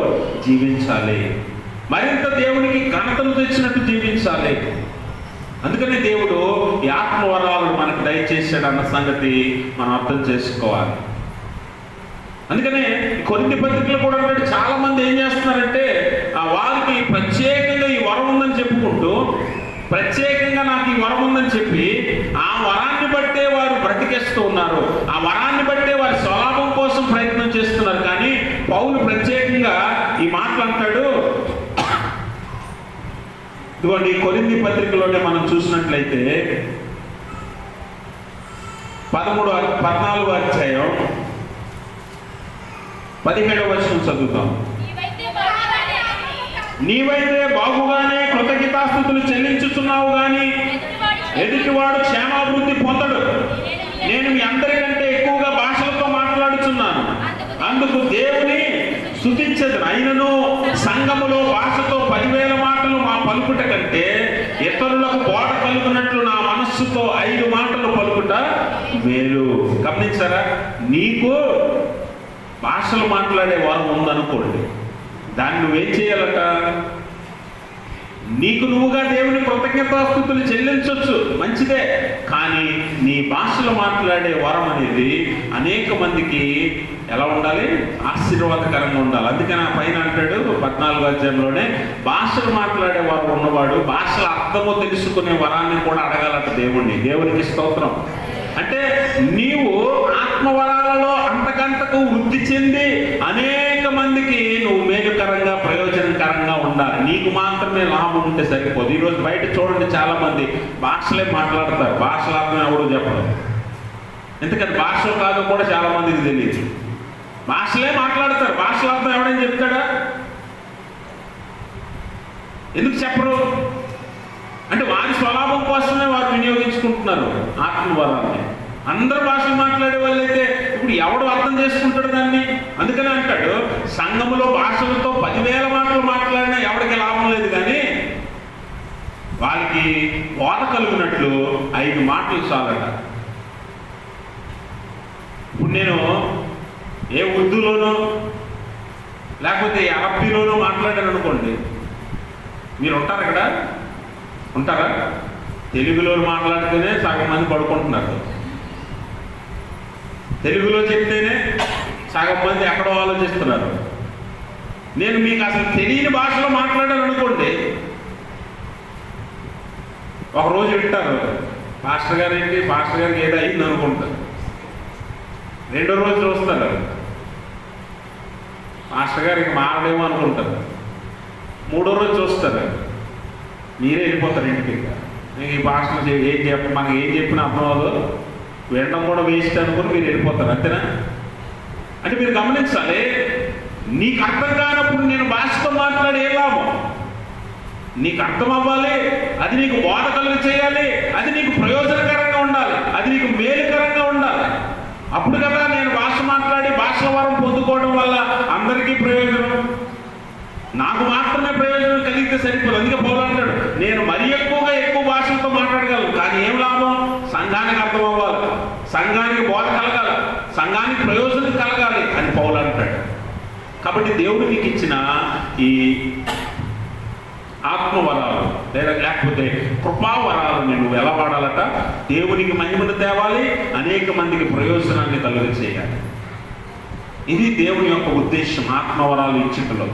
జీవించాలి. మరింత దేవునికి ఘనతను తెచ్చినట్టు జీవించాలి. అందుకనే దేవుడు ఈ ఆత్మవరాలను మనకు దయచేశాడు అన్న సంగతి మనం అర్థం చేసుకోవాలి. అందుకనే కొరింథీ పత్రికలు కూడా అంటే చాలా మంది ఏం చేస్తున్నారంటే వారికి ప్రత్యేకంగా ఈ వరం ఉందని చెప్పుకుంటూ, ప్రత్యేకంగా నాకు ఈ వరం ఉందని చెప్పి ఆ వరాన్ని బట్టే వారు బ్రతికేస్తూ ఉన్నారు. ఆ వరాన్ని బట్టే వారి స్వలాభం కోసం ప్రయత్నం చేస్తున్నారు. కానీ పౌలు ప్రత్యేకంగా ఈ మాటలు అంటాడు. ఇదిగోండి కొరింథీ పత్రికలోనే మనం చూసినట్లయితే 14 17 చదువుతాం. నీవైతే బాగుగానే కృతజ్ఞతాస్తుతులు చెల్లించుతున్నావు గాని ఎదుటివాడు క్షేమాభివృద్ధి పొందడు. నేను మీ అందరికంటే ఎక్కువగా భాషలతో మాట్లాడుచున్నాను, అందుకు దేవుని స్తుతించదు. అయినను సంఘములో భాషతో 10,000 మాటలు మా పలుకుట కంటే ఇతరులకు బోధ కలుగునట్లు నా మనస్సుతో 5 మాటలు పలుకుట మేలు. గమనించారా? నీకు భాషలు మాట్లాడే వారు ఉందనుకోండి, దాన్ని నువ్వేం చేయాలట? నీకు నువ్వుగా దేవుని కృతజ్ఞత కృతజ్ఞతాస్తుతులు చెల్లించవచ్చు, మంచిదే. కానీ నీ భాషలో మాట్లాడే వరం అనేది అనేక మందికి ఎలా ఉండాలి? ఆశీర్వాదకరంగా ఉండాలి. అందుకని ఆ పైన అంటాడు 14వ అధ్యాయంలోనే, భాషలు మాట్లాడే వరం ఉన్నవాడు భాషల అర్థము తెలుసుకునే వరాన్ని కూడా అడగాలట దేవుణ్ణి. దేవునికి స్తోత్రం. అంటే నీవు ఆత్మవరాలలో అంతకంతకు వృద్ధి చెంది అనేక మందికి నువ్వు మేలుకరంగా ప్రయోజనకరంగా ఉండాలి. నీకు మాత్రమే లాభం ఉంటే సరిపోదు. ఈరోజు బయట చూడండి, చాలా మంది భాషలే మాట్లాడతారు, భాషల అర్థం ఎవరు చెప్పరు. ఎందుకంటే భాషలు కాదు కూడా చాలా మందికి తెలియదు. భాషలే మాట్లాడతారు, భాషల అర్థం ఎవడని చెప్తాడా? ఎందుకు చెప్పరు? అంటే వారి స్వలాభం కోసమే వారు వినియోగించుకుంటున్నారు ఆత్మవరాన్ని. అందరు భాషలు మాట్లాడే వాళ్ళైతే ఇప్పుడు ఎవడు అర్థం చేసుకుంటాడు దాన్ని? అందుకనే అంటాడు, సంఘములో భాషలతో 10,000 మాటలు మాట్లాడినా ఎవరికి లాభం లేదు, కానీ వాళ్ళకి బోధ కలిగినట్లు 5 మాటలు చాలట. ఇప్పుడు నేను ఏ ఉర్దూలోనో లేకపోతే అరబ్బీలోనో మాట్లాడాను అనుకోండి, మీరు ఉంటారు ఇక్కడ? ఉంటారా? తెలుగులో మాట్లాడితేనే సగం మంది పడుకుంటున్నారు, తెలుగులో చెప్తేనే సగం మంది ఎక్కడో ఆలోచిస్తున్నారు. నేను మీకు అసలు తెలియని భాషలో మాట్లాడాను అనుకోండి, ఒకరోజు వింటారు, పాస్టర్ గారు ఏంటి, పాస్టర్ గారికి ఏదో అయింది అనుకుంటారు. రెండో రోజు చూస్తారు, మాస్టర్ గారికి మారడేమో అనుకుంటారు. మూడో రోజు చూస్తారు, మీరే వెళ్ళిపోతారు ఇంటికి. మీకు ఈ పాస్టర్ మనకి ఏం చెప్పినా అర్థం అవ్వదు, వినడం కూడా వేస్ట్ అనుకుని మీరు వెళ్ళిపోతారు. అంతేనా? అంటే మీరు గమనించాలి, నీకు అర్థం కానప్పుడు నేను భాషతో మాట్లాడి ఏ లాభం? నీకు అర్థం అవ్వాలి, అది నీకు బోధ కలుగు చేయాలి, అది నీకు ప్రయోజనకరంగా ఉండాలి, అది నీకు మేలుకరంగా ఉండాలి. అప్పుడు కదా నేను భాష మాట్లాడి భాషల వరం పొందుకోవడం వల్ల అందరికీ ప్రయోజనం, నాకు మాత్రమే ప్రయోజనం కలిగితే సరిపోదు. అందుకే పౌలు అంటాడు, నేను మరీ ఎక్కువ భాషలతో మాట్లాడగలను, కానీ ఏం లాభం? సంఘానికి అర్థం అవ్వాలి, సంఘానికి బోధ కలగాలి, సంఘానికి ప్రయోజనం కలగాలి అని పౌలు అంటాడు. కాబట్టి దేవుడు నీకు ఇచ్చిన ఈ ఆత్మవరాలు లేకపోతే కృపావరాలు నువ్వు ఎలా వాడాలట? దేవునికి మహిమను తేవాలి, అనేక మందికి ప్రయోజనాన్ని కలుగ చేయాలి. ఇది దేవుని యొక్క ఉద్దేశం ఆత్మవరాలు ఇచ్చుటలో.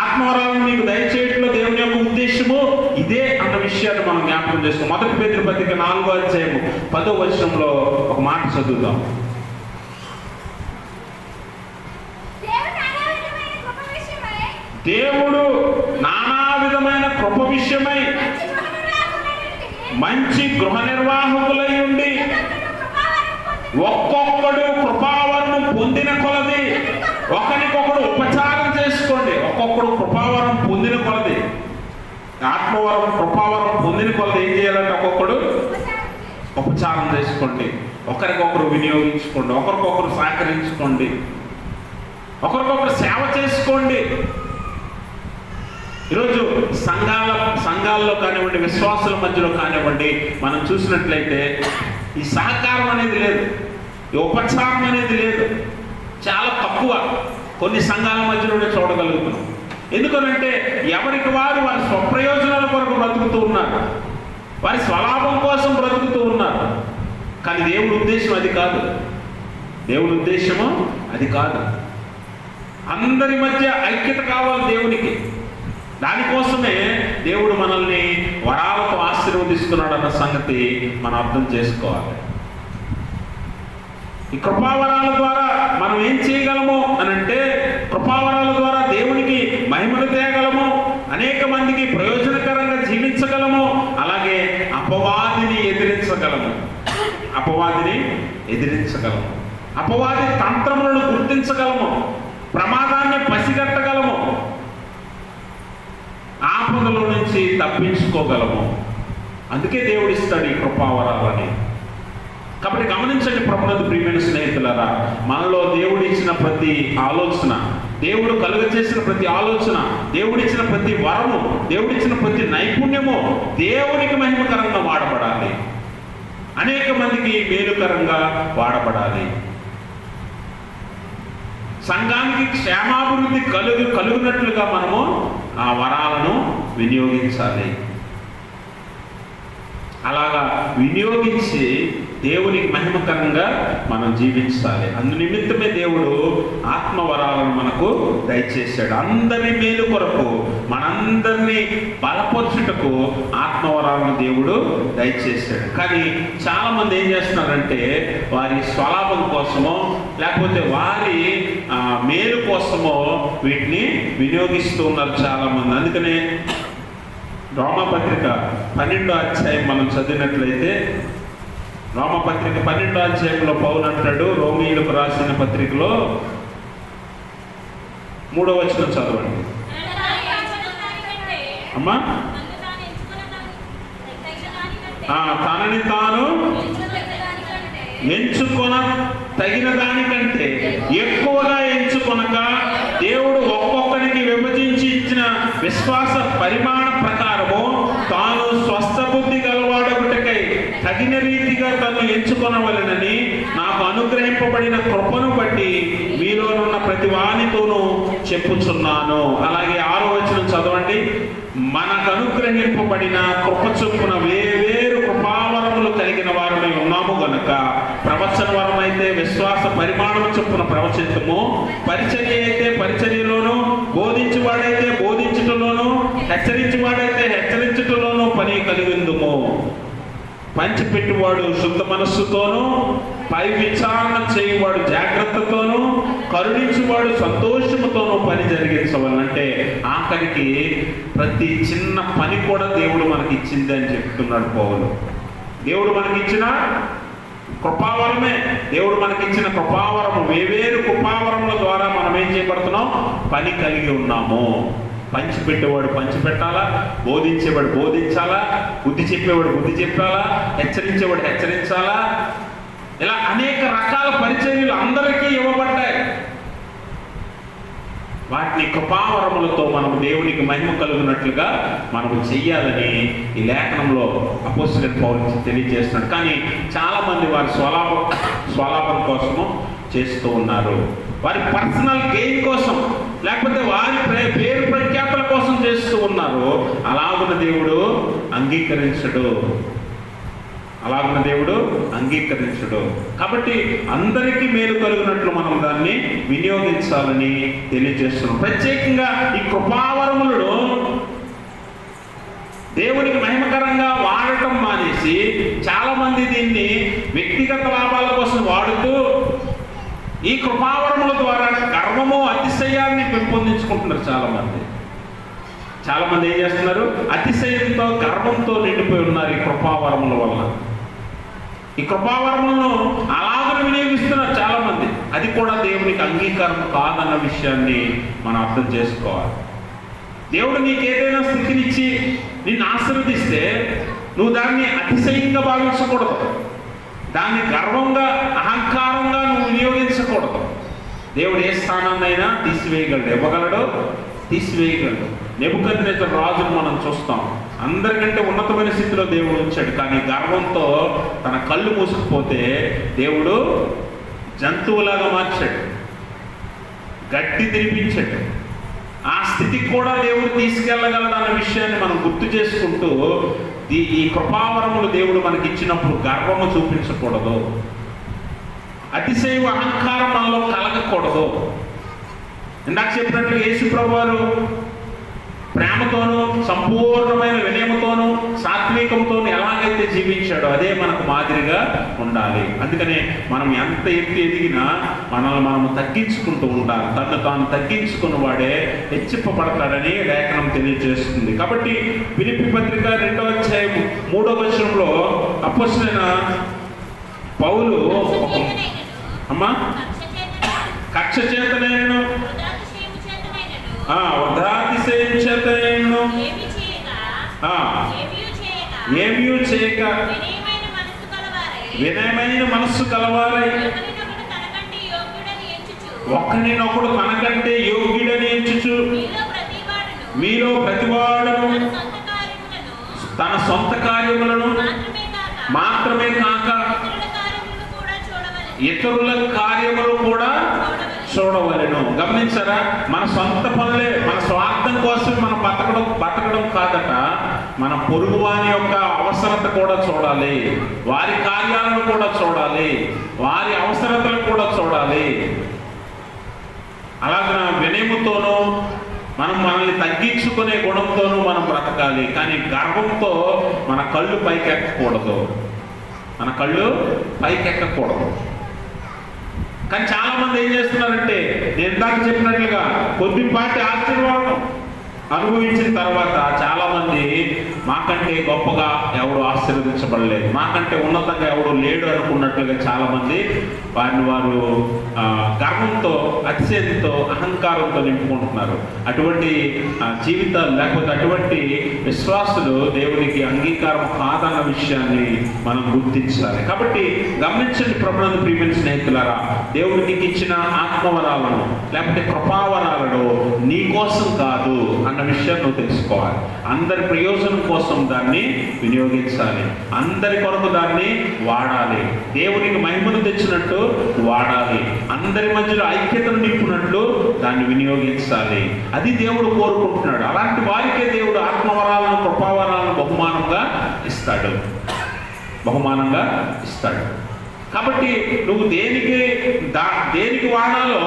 ఆత్మవరాలను మీకు దయచేయడంలో దేవుని యొక్క ఉద్దేశము ఇదే అన్న విషయాన్ని మనం జ్ఞాపకం చేసుకోం. 1 పేతురు పత్రిక 4వ అధ్యాయము 10వ వచనంలో ఒక మాట చదువుదాం. దేవుడు నానా విధమైన కృప విషయమై మంచి గృహ నిర్వాహకులై ఉండి ఒక్కొక్కడు కృపావరం పొందిన కొలది ఒకరికొకడు ఉపచారం చేసుకోండి. ఒక్కొక్కడు కృపావరం పొందిన కొలది, ఆత్మవరం కృపావరం పొందిన కొలది ఏం చేయాలంటే ఒక్కొక్కడు ఉపచారం చేసుకోండి, ఒకరికొకరు వినియోగించుకోండి, ఒకరికొకరు సహకరించుకోండి, ఒకరికొకరు సేవ చేసుకోండి. ఈరోజు సంఘాల్లో కానివ్వండి, విశ్వాసుల మధ్యలో కానివ్వండి, మనం చూసినట్లయితే ఈ సహకారం అనేది లేదు, ఈ ఉపచారం అనేది లేదు, చాలా తక్కువ. కొన్ని సంఘాల మధ్యలోనే చూడగలుగుతున్నాం. ఎందుకనంటే ఎవరికి వారి స్వప్రయోజనాల కొరకు బ్రతుకుతూ ఉన్నారు, వారి స్వలాభం కోసం బ్రతుకుతూ ఉన్నారు. కానీ దేవుడి ఉద్దేశం అది కాదు. దేవుడి ఉద్దేశము అది కాదు. అందరి మధ్య ఐక్యత కావాలి దేవునికి. దానికోసమే దేవుడు మనల్ని వరాలతో ఆశీర్వదిస్తున్నాడు అన్న సంగతి మనం అర్థం చేసుకోవాలి. ఈ కృపావరాల ద్వారా మనం ఏం చేయగలము అని అంటే, కృపావరాల ద్వారా దేవునికి మహిమను తేగలము, అనేక మందికి ప్రయోజనకరంగా జీవించగలము, అలాగే అపవాదిని ఎదిరించగలము. అపవాది తంత్రములను గుర్తించగలము, ప్రమాదాన్ని పసిగట్టగలము, ఆపదల నుంచి తప్పించుకోగలము. అందుకే దేవుడు ఇస్తాడు ఈ కృపావరాలని. కాబట్టి గమనించండి ప్రభునందు ప్రియమైన స్నేహితులారా, మనలో దేవుడు ఇచ్చిన ప్రతి ఆలోచన, దేవుడు కలుగజేసిన ప్రతి ఆలోచన, దేవుడిచ్చిన ప్రతి వరము, దేవుడిచ్చిన ప్రతి నైపుణ్యము దేవునికి మహిమకరంగా వాడబడాలి, అనేక మందికి మేలుకరంగా వాడబడాలి. సంఘానికి క్షేమాభివృద్ధి కలుగునట్లుగా మనము ఆ వరాలను వినియోగించాలి. అలాగా వినియోగించి దేవునికి మహిమకరంగా మనం జీవించాలి. అందు నిమిత్తమే దేవుడు ఆత్మవరాలను మనకు దయచేశాడు. అందరి మేలు కొరకు, మనందరినీ బలపరచుటకు ఆత్మవరాలను దేవుడు దయచేశాడు. కానీ చాలా మంది ఏం చేస్తున్నారంటే వారి స్వలాభం కోసమో లేకపోతే వారి మేలు కోసమో వీటిని వినియోగిస్తూ ఉన్నారు చాలా మంది. అందుకనే రోమపత్రిక 12వ అధ్యాయం మనం చదివినట్లయితే, రోమపత్రిక 12వ అధ్యాయంలో పౌలు అంటాడు, రోమీయులకు రాసిన పత్రికలో 3వ వచనం చదవండి అమ్మా. తనని తాను ఎంచుకొన తగిన దానికంటే ఎక్కువగా ఎంచుకొనక దేవుడు ఒక్కొక్కరికి విభజించి ఇచ్చిన విశ్వాస పరిమాణ ప్రకారము తాను స్వస్థ బుద్ధి గలవాడొకటికై తగిన రీతిగా తను ఎంచుకొనవలెనని నాకు అనుగ్రహింపబడిన కృపను బట్టి మీలోనున్న ప్రతి వానితోనూ చెప్పుచున్నాను. అలాగే 6వ వచనం చదవండి. మనకు అనుగ్రహింపబడిన కృప చొప్పున వేరు కృపావరములు కలిగిన వారమై ఉన్నాము గనుక, ప్రవచన వరం అయితే విశ్వాస పరిమాణం చొప్పున ప్రవచించము, పరిచర్య అయితే పరిచర్యలోను, బోధించువాడైతే బోధించుటలోను, హెచ్చరించువాడైతే హెచ్చరించుటలోను పని కలిగిందుము. పంచిపెట్టువాడు శుద్ధ మనస్సుతోనూ, పై విచారణ చేయువాడు జాగ్రత్తతోనూ, కరుణించువాడు సంతోషముతోనూ పని జరిగించవాలంటే ఆఖరికి ప్రతి చిన్న పని కూడా దేవుడు మనకి ఇచ్చింది అని చెప్తున్నాడు పౌలు. దేవుడు మనకిచ్చిన కృపావరమే, దేవుడు మనకిచ్చిన కృపావరము, వేవేరు కృపావరముల ద్వారా మనం ఏం చేయబడుతున్నాం? పని కలిగి ఉన్నాము. పంచిపెట్టేవాడు పంచిపెట్టాలా, బోధించేవాడు బోధించాలా, బుద్ధి చెప్పేవాడు బుద్ధి చెప్పాలా, హెచ్చరించేవాడు హెచ్చరించాలా. ఇలా అనేక రకాల పరిచర్యలు అందరికీ ఇవ్వబడ్డాయి. వాటిని కృపావరములతో మనము దేవునికి మహిమ కలుగునట్లుగా మనము చెయ్యాలని ఈ లేఖనంలో అపోస్తలుడైన పౌలు తెలియజేస్తున్నాడు. కానీ చాలా మంది వారి స్వలాభం కోసము చేస్తూ ఉన్నారు. వారి పర్సనల్ గెయిన్ కోసం, లేకపోతే వారి పేరు ప్రఖ్యాతుల కోసం చేస్తూ ఉన్నారు. అలాగున్న దేవుడు అంగీకరించడు. కాబట్టి అందరికీ మేలు కలుగునట్లు మనం దాన్ని వినియోగించాలని తెలియజేస్తున్నాం. ప్రత్యేకంగా ఈ కృపావరములను దేవునికి మహిమకరంగా వాడటం మానేసి చాలా మంది దీన్ని వ్యక్తిగత లాభాల కోసం వాడుతూ ఈ కృపావరముల ద్వారా గర్వము అతిశయాన్ని పెంపొందించుకుంటున్నారు. చాలా మంది ఏం చేస్తున్నారు? అతిశయంతో గర్వంతో నిండిపోయి ఉన్నారు ఈ కృపావరముల వల్ల. ఈ కృపావరములను అలాగని వినియోగిస్తున్నారు చాలా మంది. అది కూడా దేవునికి అంగీకారం కాదన్న విషయాన్ని మనం అర్థం చేసుకోవాలి. దేవుడు నీకు ఏదైనా స్థితినిచ్చి నిన్ను ఆశీర్వదిస్తే నువ్వు దాన్ని అతిశయంగా భావించకూడదు, దాన్ని గర్వంగా అహంకారంగా నువ్వు వినియోగించకూడదు. దేవుడు ఏ స్థానాన్నైనా తీసివేయగలడు, ఇవ్వగలడు, తీసివేయగలడు. నెబుకద్నెజరు రాజును మనం చూస్తాం. అందరికంటే ఉన్నతమైన స్థితిలో దేవుడు ఉంచాడు. కానీ గర్వంతో తన కళ్ళు మూసుకుపోతే దేవుడు జంతువులాగా మార్చాడు, గడ్డి తినిపించాడు. ఆ స్థితికి కూడా దేవుడు తీసుకెళ్ళగలడు అన్న విషయాన్ని మనం గుర్తు చేసుకుంటూ ఈ కృపావరములు దేవుడు మనకి ఇచ్చినప్పుడు గర్వము చూపించకూడదు, అతిశయ అహంకారం మనలో కలగకూడదు. ఇందాక చెప్పినట్లు యేసు ప్రభువారు ప్రేమతోనూ సంపూర్ణమైన వినయముతోనూ సాత్వికంతోనూ ఎలాగైతే జీవించాడో అదే మనకు మాదిరిగా ఉండాలి. అందుకనే మనం ఎంత ఎత్తు ఎదిగినా మనల్ని మనము తగ్గించుకుంటూ ఉండాలి. తను తాను తగ్గించుకున్న వాడే హెచ్చింపబడతాడని లేఖనం తెలియజేస్తుంది. కాబట్టి ఫిలిప్పీ పత్రిక 2వ అధ్యాయం 3వ వచనంలో అపోస్తలుడైన పౌలు కక్ష చేతనైనను వృధాతిశయం చేతనైనను ఏమీ చేయక వినయమైన మనస్సు కలవారై ఒకరినొకడు తనకంటే యోగ్యుడని ఎంచుచు మీలో ప్రతివాడును తన సొంత కార్యములను మాత్రమే కాక ఇతరుల కార్యములు కూడా చూడవలెను. గమనించారా? మన సొంత పనులే, మన స్వార్థం కోసం మనం బతకడం కాదట. మన పొరుగువాని యొక్క అవసరత కూడా చూడాలి, వారి కార్యాలను కూడా చూడాలి, వారి అవసరతలు కూడా చూడాలి. అలాగే వినయముతోనూ మనం మనల్ని తగ్గించుకునే గుణంతోనూ మనం బ్రతకాలి. కానీ గర్వంతో మన కళ్ళు పైకెక్కకూడదు, మన కళ్ళు పైకెక్కకూడదు. కానీ చాలా మంది ఏం చేస్తున్నారంటే, నేను ఇందాక చెప్పినట్లుగా కొద్దిపాటి ఆశీర్వాదం అనుభవించిన తర్వాత చాలా మంది మాకంటే గొప్పగా ఎవడు ఆశీర్వదించబడలేదు, మాకంటే ఉన్నతంగా ఎవడు లేడు అనుకున్నట్లుగా చాలా మంది వారిని వారు గర్వంతో, అతిశయంతో, అహంకారంతో నింపుకుంటున్నారు. అటువంటి జీవితాలు లేకపోతే అటువంటి విశ్వాసులు దేవునికి అంగీకారం కాదన్న విషయాన్ని మనం గుర్తించాలి. కాబట్టి గమనించండి ప్రభునందు ప్రియమైన స్నేహితులారా, దేవుడు నీకు ఇచ్చిన ఆత్మవరాలను లేకపోతే కృపావరాలను నీ కోసం కాదు అన్న విషయం నువ్వు తెలుసుకోవాలి. అందరి ప్రయోజనం కోసం దాన్ని వినియోగించాలి, అందరి కొరకు దాన్ని వాడాలి, దేవునికి మహిమను తెచ్చినట్టు వాడాలి, అందరి మధ్యలో ఐక్యతను నింపునట్లు దాన్ని వినియోగించాలి. అది దేవుడు కోరుకుంటున్నాడు. అలాంటి వారికే దేవుడు ఆత్మవరాలను, కృపావరాలను బహుమానంగా ఇస్తాడు. కాబట్టి నువ్వు దేనికి వాడాలో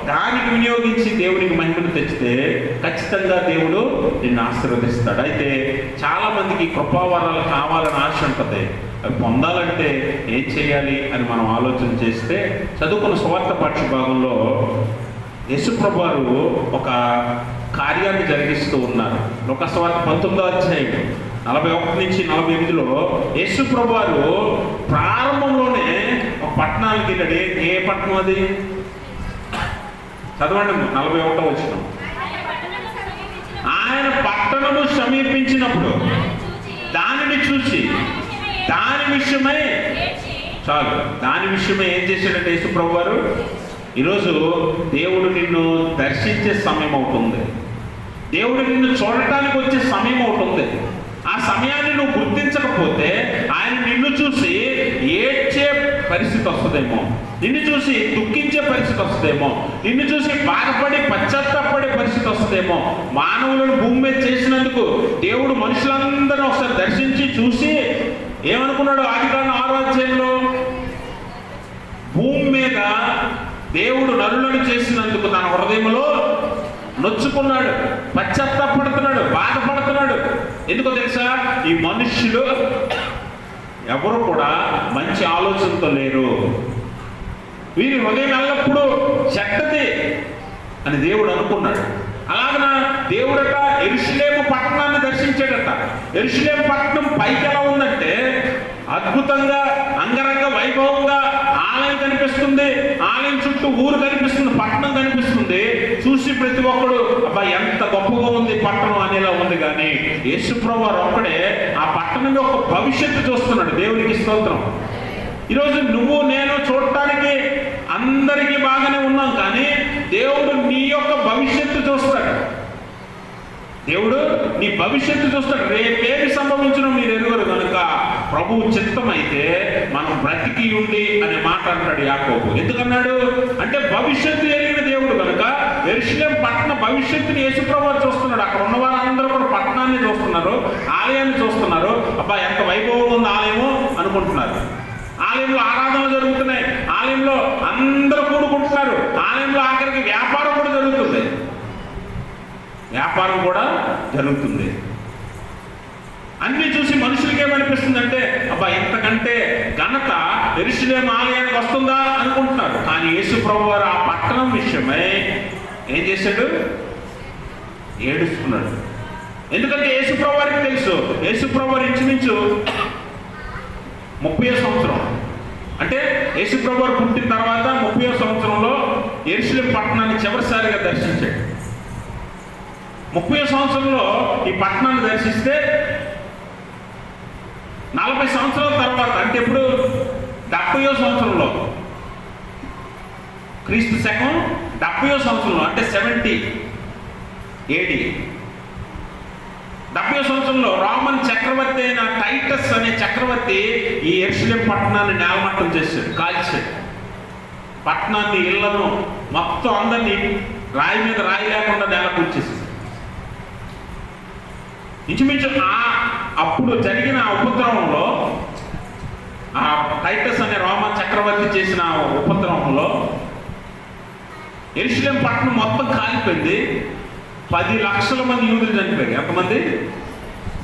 దానికి వినియోగించి దేవునికి మహిమను తెచ్చితే ఖచ్చితంగా దేవుడు నిన్ను ఆశీర్వదిస్తాడు. అయితే చాలా మందికి కృపావరాలు కావాలని ఆశ ఉంటుంది. అవి పొందాలంటే ఏం చేయాలి అని మనం ఆలోచన చేస్తే, చదువుకున్న సువార్త పాఠ్య భాగంలో యేసుప్రభు వారు ఒక కార్యాన్ని జరిగిస్తూ ఉన్నారు. లూకా సువార్త 19వ అధ్యాయం 41 నుంచి 48లో యేసుప్రభు వారు ప్రారంభంలోనే ఒక పట్టణానికి వెళ్ళాడు. ఏ పట్టణం అది? చదవండి, 41వ వచనం. ఆయన పట్టణము సమీపించినప్పుడు దానిని చూసి దాని విషయమై ఏం చేశాడంటే యేసుప్రభు వారు, ఈరోజు దేవుడు నిన్ను దర్శించే సమయం అవుతుంది, దేవుడు నిన్ను చూడటానికి వచ్చే సమయం అవుతుంది. ఆ సమయాన్ని నువ్వు గుర్తించకపోతే ఆయన నిన్ను చూసి ఏడ్చే పరిస్థితి వస్తుందేమో, నిన్ను చూసి దుఃఖించే పరిస్థితి వస్తుందేమో, నిన్ను చూసి బాధపడి పశ్చాత్తాపడే పరిస్థితి వస్తుందేమో. మానవులను భూమి మీద చేసినందుకు దేవుడు మనుషులందరూ ఒకసారి దర్శించి చూసి ఏమనుకున్నాడు? ఆదికాండం 6వ అధ్యాయంలో భూమి మీద దేవుడు నరులను చేసినందుకు తన హృదయంలో నొచ్చుకున్నాడు, పశ్చాత్తాపడుతున్నాడు, బాధపడుతున్నాడు. ఎందుకో తెలుసా? ఈ మనుష్యులు ఎవరు కూడా మంచి ఆలోచనతో లేరు, వీరి హృదయం ఎల్లప్పుడూ చెడ్డది అని దేవుడు అనుకున్నాడు. అలాగన దేవుడట యెరూషలేము పట్టణాన్ని దర్శించాడట. యెరూషలేము పట్టణం పైకి ఎలా ఉందంటే అద్భుతంగా, అంగరంగ వైభవంగా ఆలయం కనిపిస్తుంది, ఆలయం చుట్టూ ఊరు కనిపిస్తుంది, పట్టణం కనిపిస్తుంది. చూసి ప్రతి ఒక్కడు అబ్బా ఎంత గొప్పగా ఉంది పట్టణం అనేలా ఉంది. కానీ యేసుప్రభు వారు ఒక్కడే ఆ పట్టణం యొక్క భవిష్యత్తు చూస్తున్నాడు. దేవునికి స్తోత్రం. ఈరోజు నువ్వు నేను చూడటానికి అందరికీ బాగానే ఉన్నాం, కానీ దేవుడు నీ యొక్క భవిష్యత్తు చూస్తాడు. దేవుడు నీ భవిష్యత్తు చూస్తాడు. రేపేమి సంభవించడం మీరు ఎరుగరు కనుక ప్రభువు చిత్తమైతే మనం బ్రతికి ఉండి అనే మాట అంటాడు యాకోబు. ఎందుకన్నాడు అంటే భవిష్యత్తు ఎరిగిన దేవుడు కనుక యెరూషలేము పట్టణ భవిష్యత్తుని యేసుప్రభు చూస్తున్నాడు. అక్కడ ఉన్న వారందరూ కూడా పట్టణాన్ని చూస్తున్నారు, ఆలయాన్ని చూస్తున్నారు. అబ్బా ఎంత వైభవం ఉంది ఆలయము అనుకుంటున్నారు. ఆలయంలో ఆరాధనలు జరుగుతున్నాయి, ఆలయంలో అందరూ కూడుకుంటున్నారు, ఆలయంలో ఆఖరికి వ్యాపారం కూడా జరుగుతుంది. అన్ని చూసి మనుషులకి ఏమనిపిస్తుందంటే అబ్బా ఇంతకంటే ఘనత యెరూషలేము ఆలయానికి వస్తుందా అనుకుంటున్నారు. కానీ యేసుప్రభు వారు ఆ పట్టణం విషయమై ఏం చేశాడు? ఏడుస్తున్నాడు. ఎందుకంటే యేసుప్రభు వారికి తెలుసు, యేసుప్రభు వారు ఇంచుమించు 30వ సంవత్సరం, అంటే యేసుప్రభు వారు పుట్టిన తర్వాత 30వ సంవత్సరంలో యెరూషలేము పట్టణాన్ని చివరిసారిగా దర్శించాడు. 30వ సంవత్సరంలో ఈ పట్టణాన్ని దర్శిస్తే 40 సంవత్సరాల తర్వాత, అంటే ఇప్పుడు 70వ సంవత్సరంలో, క్రీస్తు శకం 70వ సంవత్సరంలో, అంటే 70 AD 70వ సంవత్సరంలో రోమన్ చక్రవర్తి అయిన టైటస్ అనే చక్రవర్తి ఈ యెరూషలేము పట్టణాన్ని నేలమట్టం చేశాడు, కాల్చాడు. పట్టణాన్ని, ఇళ్లను మొత్తం అందరినీ రాయి మీద రాయి లేకుండా నేల కూర్చేసాడు. ఇంచుమించు అప్పుడు జరిగిన ఉపద్రవంలో, ఆ టైటస్ అనే రోమా చక్రవర్తి చేసిన ఉపద్రవంలో యెరూషలేం పట్టణం మొత్తం కాలిపోయింది. 10 లక్షల మంది యూదులు చనిపోయారు. ఎంతమంది?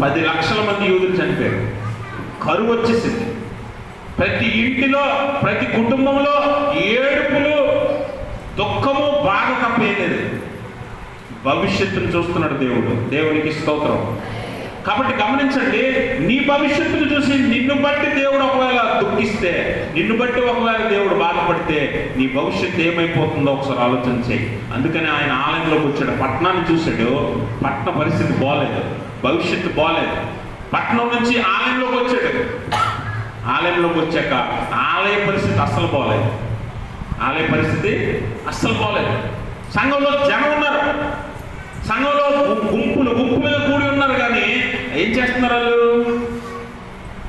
10 లక్షల మంది యూదులు చనిపోయారు. కరువు వచ్చేసింది. ప్రతి ఇంటిలో, ప్రతి కుటుంబంలో ఏడుపులు, దుఃఖము, బాధ తప్పేలేదు. భవిష్యత్తును చూస్తున్నాడు దేవుడు. దేవునికి స్తోత్రం. కాబట్టి గమనించండి, నీ భవిష్యత్తును చూసి నిన్ను బట్టి దేవుడు ఒకవేళ దుఃఖిస్తే, నిన్ను బట్టి ఒకవేళ దేవుడు బాధపడితే నీ భవిష్యత్తు ఏమైపోతుందో ఒకసారి ఆలోచన చేయి. అందుకని ఆయన ఆలయంలోకి వచ్చాడు. పట్టణాన్ని చూశాడు. పట్టణ పరిస్థితి బాగలేదు, భవిష్యత్తు బాగలేదు. పట్టణం నుంచి ఆలయంలోకి వచ్చాడు. ఆలయంలోకి వచ్చాక ఆలయ పరిస్థితి అస్సలు బాగలేదు. ఆలయ పరిస్థితి అస్సలు బాగలేదు. సంఘంలో జనం ఉన్నారు, సంఘంలో గుంపులుగా కూడి ఉన్నారు. కానీ ఏం చేస్తున్నారు వాళ్ళు?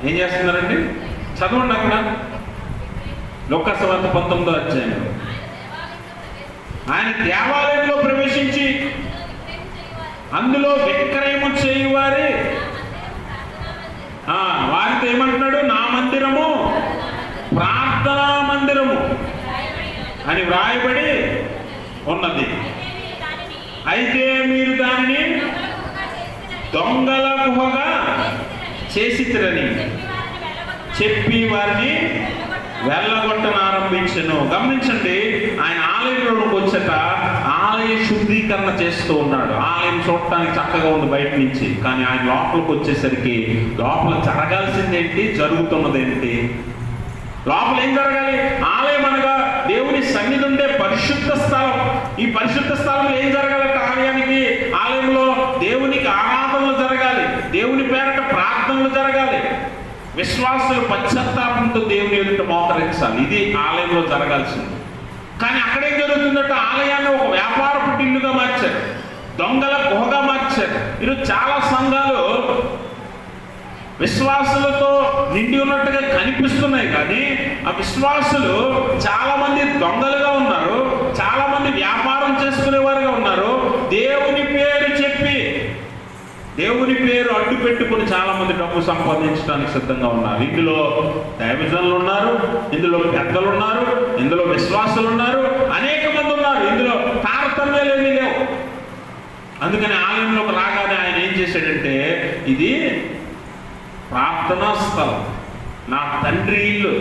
ఏం చేస్తున్నారండి? చదవండి అక్కడ లూకాసు వార్త 19వ అధ్యాయం. ఆయన దేవాలయంలో ప్రవేశించి అందులో విక్రయము చేయువారి వారితో ఏమంటున్నాడు? నా మందిరము ప్రార్థనా మందిరము అని వ్రాయబడి ఉన్నది. అయితే మీరు దానిని దొంగల గుహగా చేసితిరని చెప్పి వారిని వెళ్ళగొట్టనారంభించెను. గమనించండి, ఆయన ఆలయంలోకి వచ్చాక ఆలయ శుద్ధీకరణ చేస్తూ ఉన్నాడు. ఆలయం చూడటానికి చక్కగా ఉంది బయట నుంచి, కానీ ఆయన లోపలికి వచ్చేసరికి లోపల జరగాల్సిందేంటి, జరుగుతున్నదేంటి? లోపల ఏం జరగాలి? ఆలయం అనగా దేవుని సన్నిధి ఉండే పరిశుద్ధ స్థలం. ఈ పరిశుద్ధ స్థలంలో ఏం జరగాలంటే ఆలయంలో దేవునికి ఆరాధనలు జరగాలి, దేవుని పేరట ప్రార్థనలు జరగాలి, విశ్వాసులు పశ్చాత్తాపంతో దేవుని ఎదుట మోకరించాలి. ఇది ఆలయంలో జరగాల్సింది. కానీ అక్కడేం జరుగుతుందంటే ఆలయాన్ని ఒక వ్యాపారపు టిల్లుగా మార్చారు, దొంగల గుహగా మార్చారు. ఈరోజు చాలా సంఘాలు విశ్వాసులతో నిండి ఉన్నట్టుగా కనిపిస్తున్నాయి, కానీ ఆ విశ్వాసులు చాలా మంది దొంగలుగా ఉన్నారు, చాలా మంది వ్యాపారం చేసుకునేవారుగా ఉన్నారు. దేవుని పేరు చెప్పి, దేవుని పేరు అడ్డు పెట్టుకుని చాలా మంది డబ్బు సంపాదించడానికి సిద్ధంగా ఉన్నారు. ఇందులో దైవజనులు ఉన్నారు, ఇందులో పెద్దలు ఉన్నారు, ఇందులో విశ్వాసులు ఉన్నారు, అనేక మంది ఉన్నారు. ఇందులో తారతమ్యాలు ఏమీ లేవు. అందుకని ఆలయంలోకి రాగానే ఆయన ఏం చేశాడంటే, ఇది ప్రార్థనా స్థలం, నా తండ్రి ఇల్లు.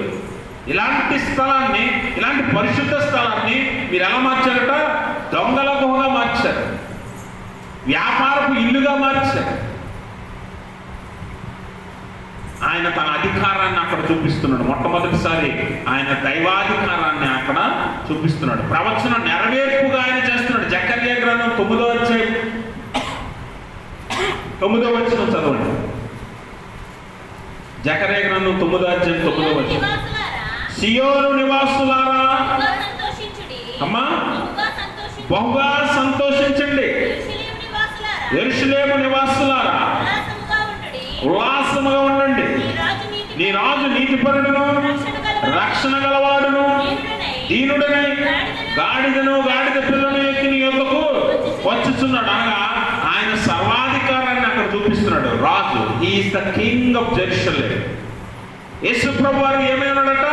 ఇలాంటి స్థలాన్ని, ఇలాంటి పరిశుద్ధ స్థలాన్ని మీరు ఎలా మార్చారట? దొంగల గుహగా మార్చారు, వ్యాపారపు ఇల్లుగా మార్చారు. ఆయన తన అధికారాన్ని అక్కడ చూపిస్తున్నాడు. మొట్టమొదటిసారి ఆయన దైవాధికారాన్ని అక్కడ చూపిస్తున్నాడు. ప్రవచనం నెరవేర్పుగా ఆయన చేస్తున్నాడు. జకర్యా గ్రంథం 9వ అధ్యాయం 9వ వచనం చదవండి. జకర్యా గ్రంథం 9వ అధ్యాయం 9వ వచనం. సియోను నివాసులారా, అమ్మా బహుగా సంతోషించండి. యెరూషలేము నివాసులారా, ఉల్లాసముగా ఉండండి. నీ రాజు నీతిపరుడును, రక్షణ గలవాడును, దీనుడనై గాడిదను గాడిద పిల్లను ఎక్కి నీ యొద్దకు వచ్చుచున్నాడు. అనగా ఆయన సర్వాధికారాన్ని అక్కడ చూపిస్తున్నాడు. రాజు, he is the king of Jerusalem. యేసు ప్రభు వారు ఏమైనాడట?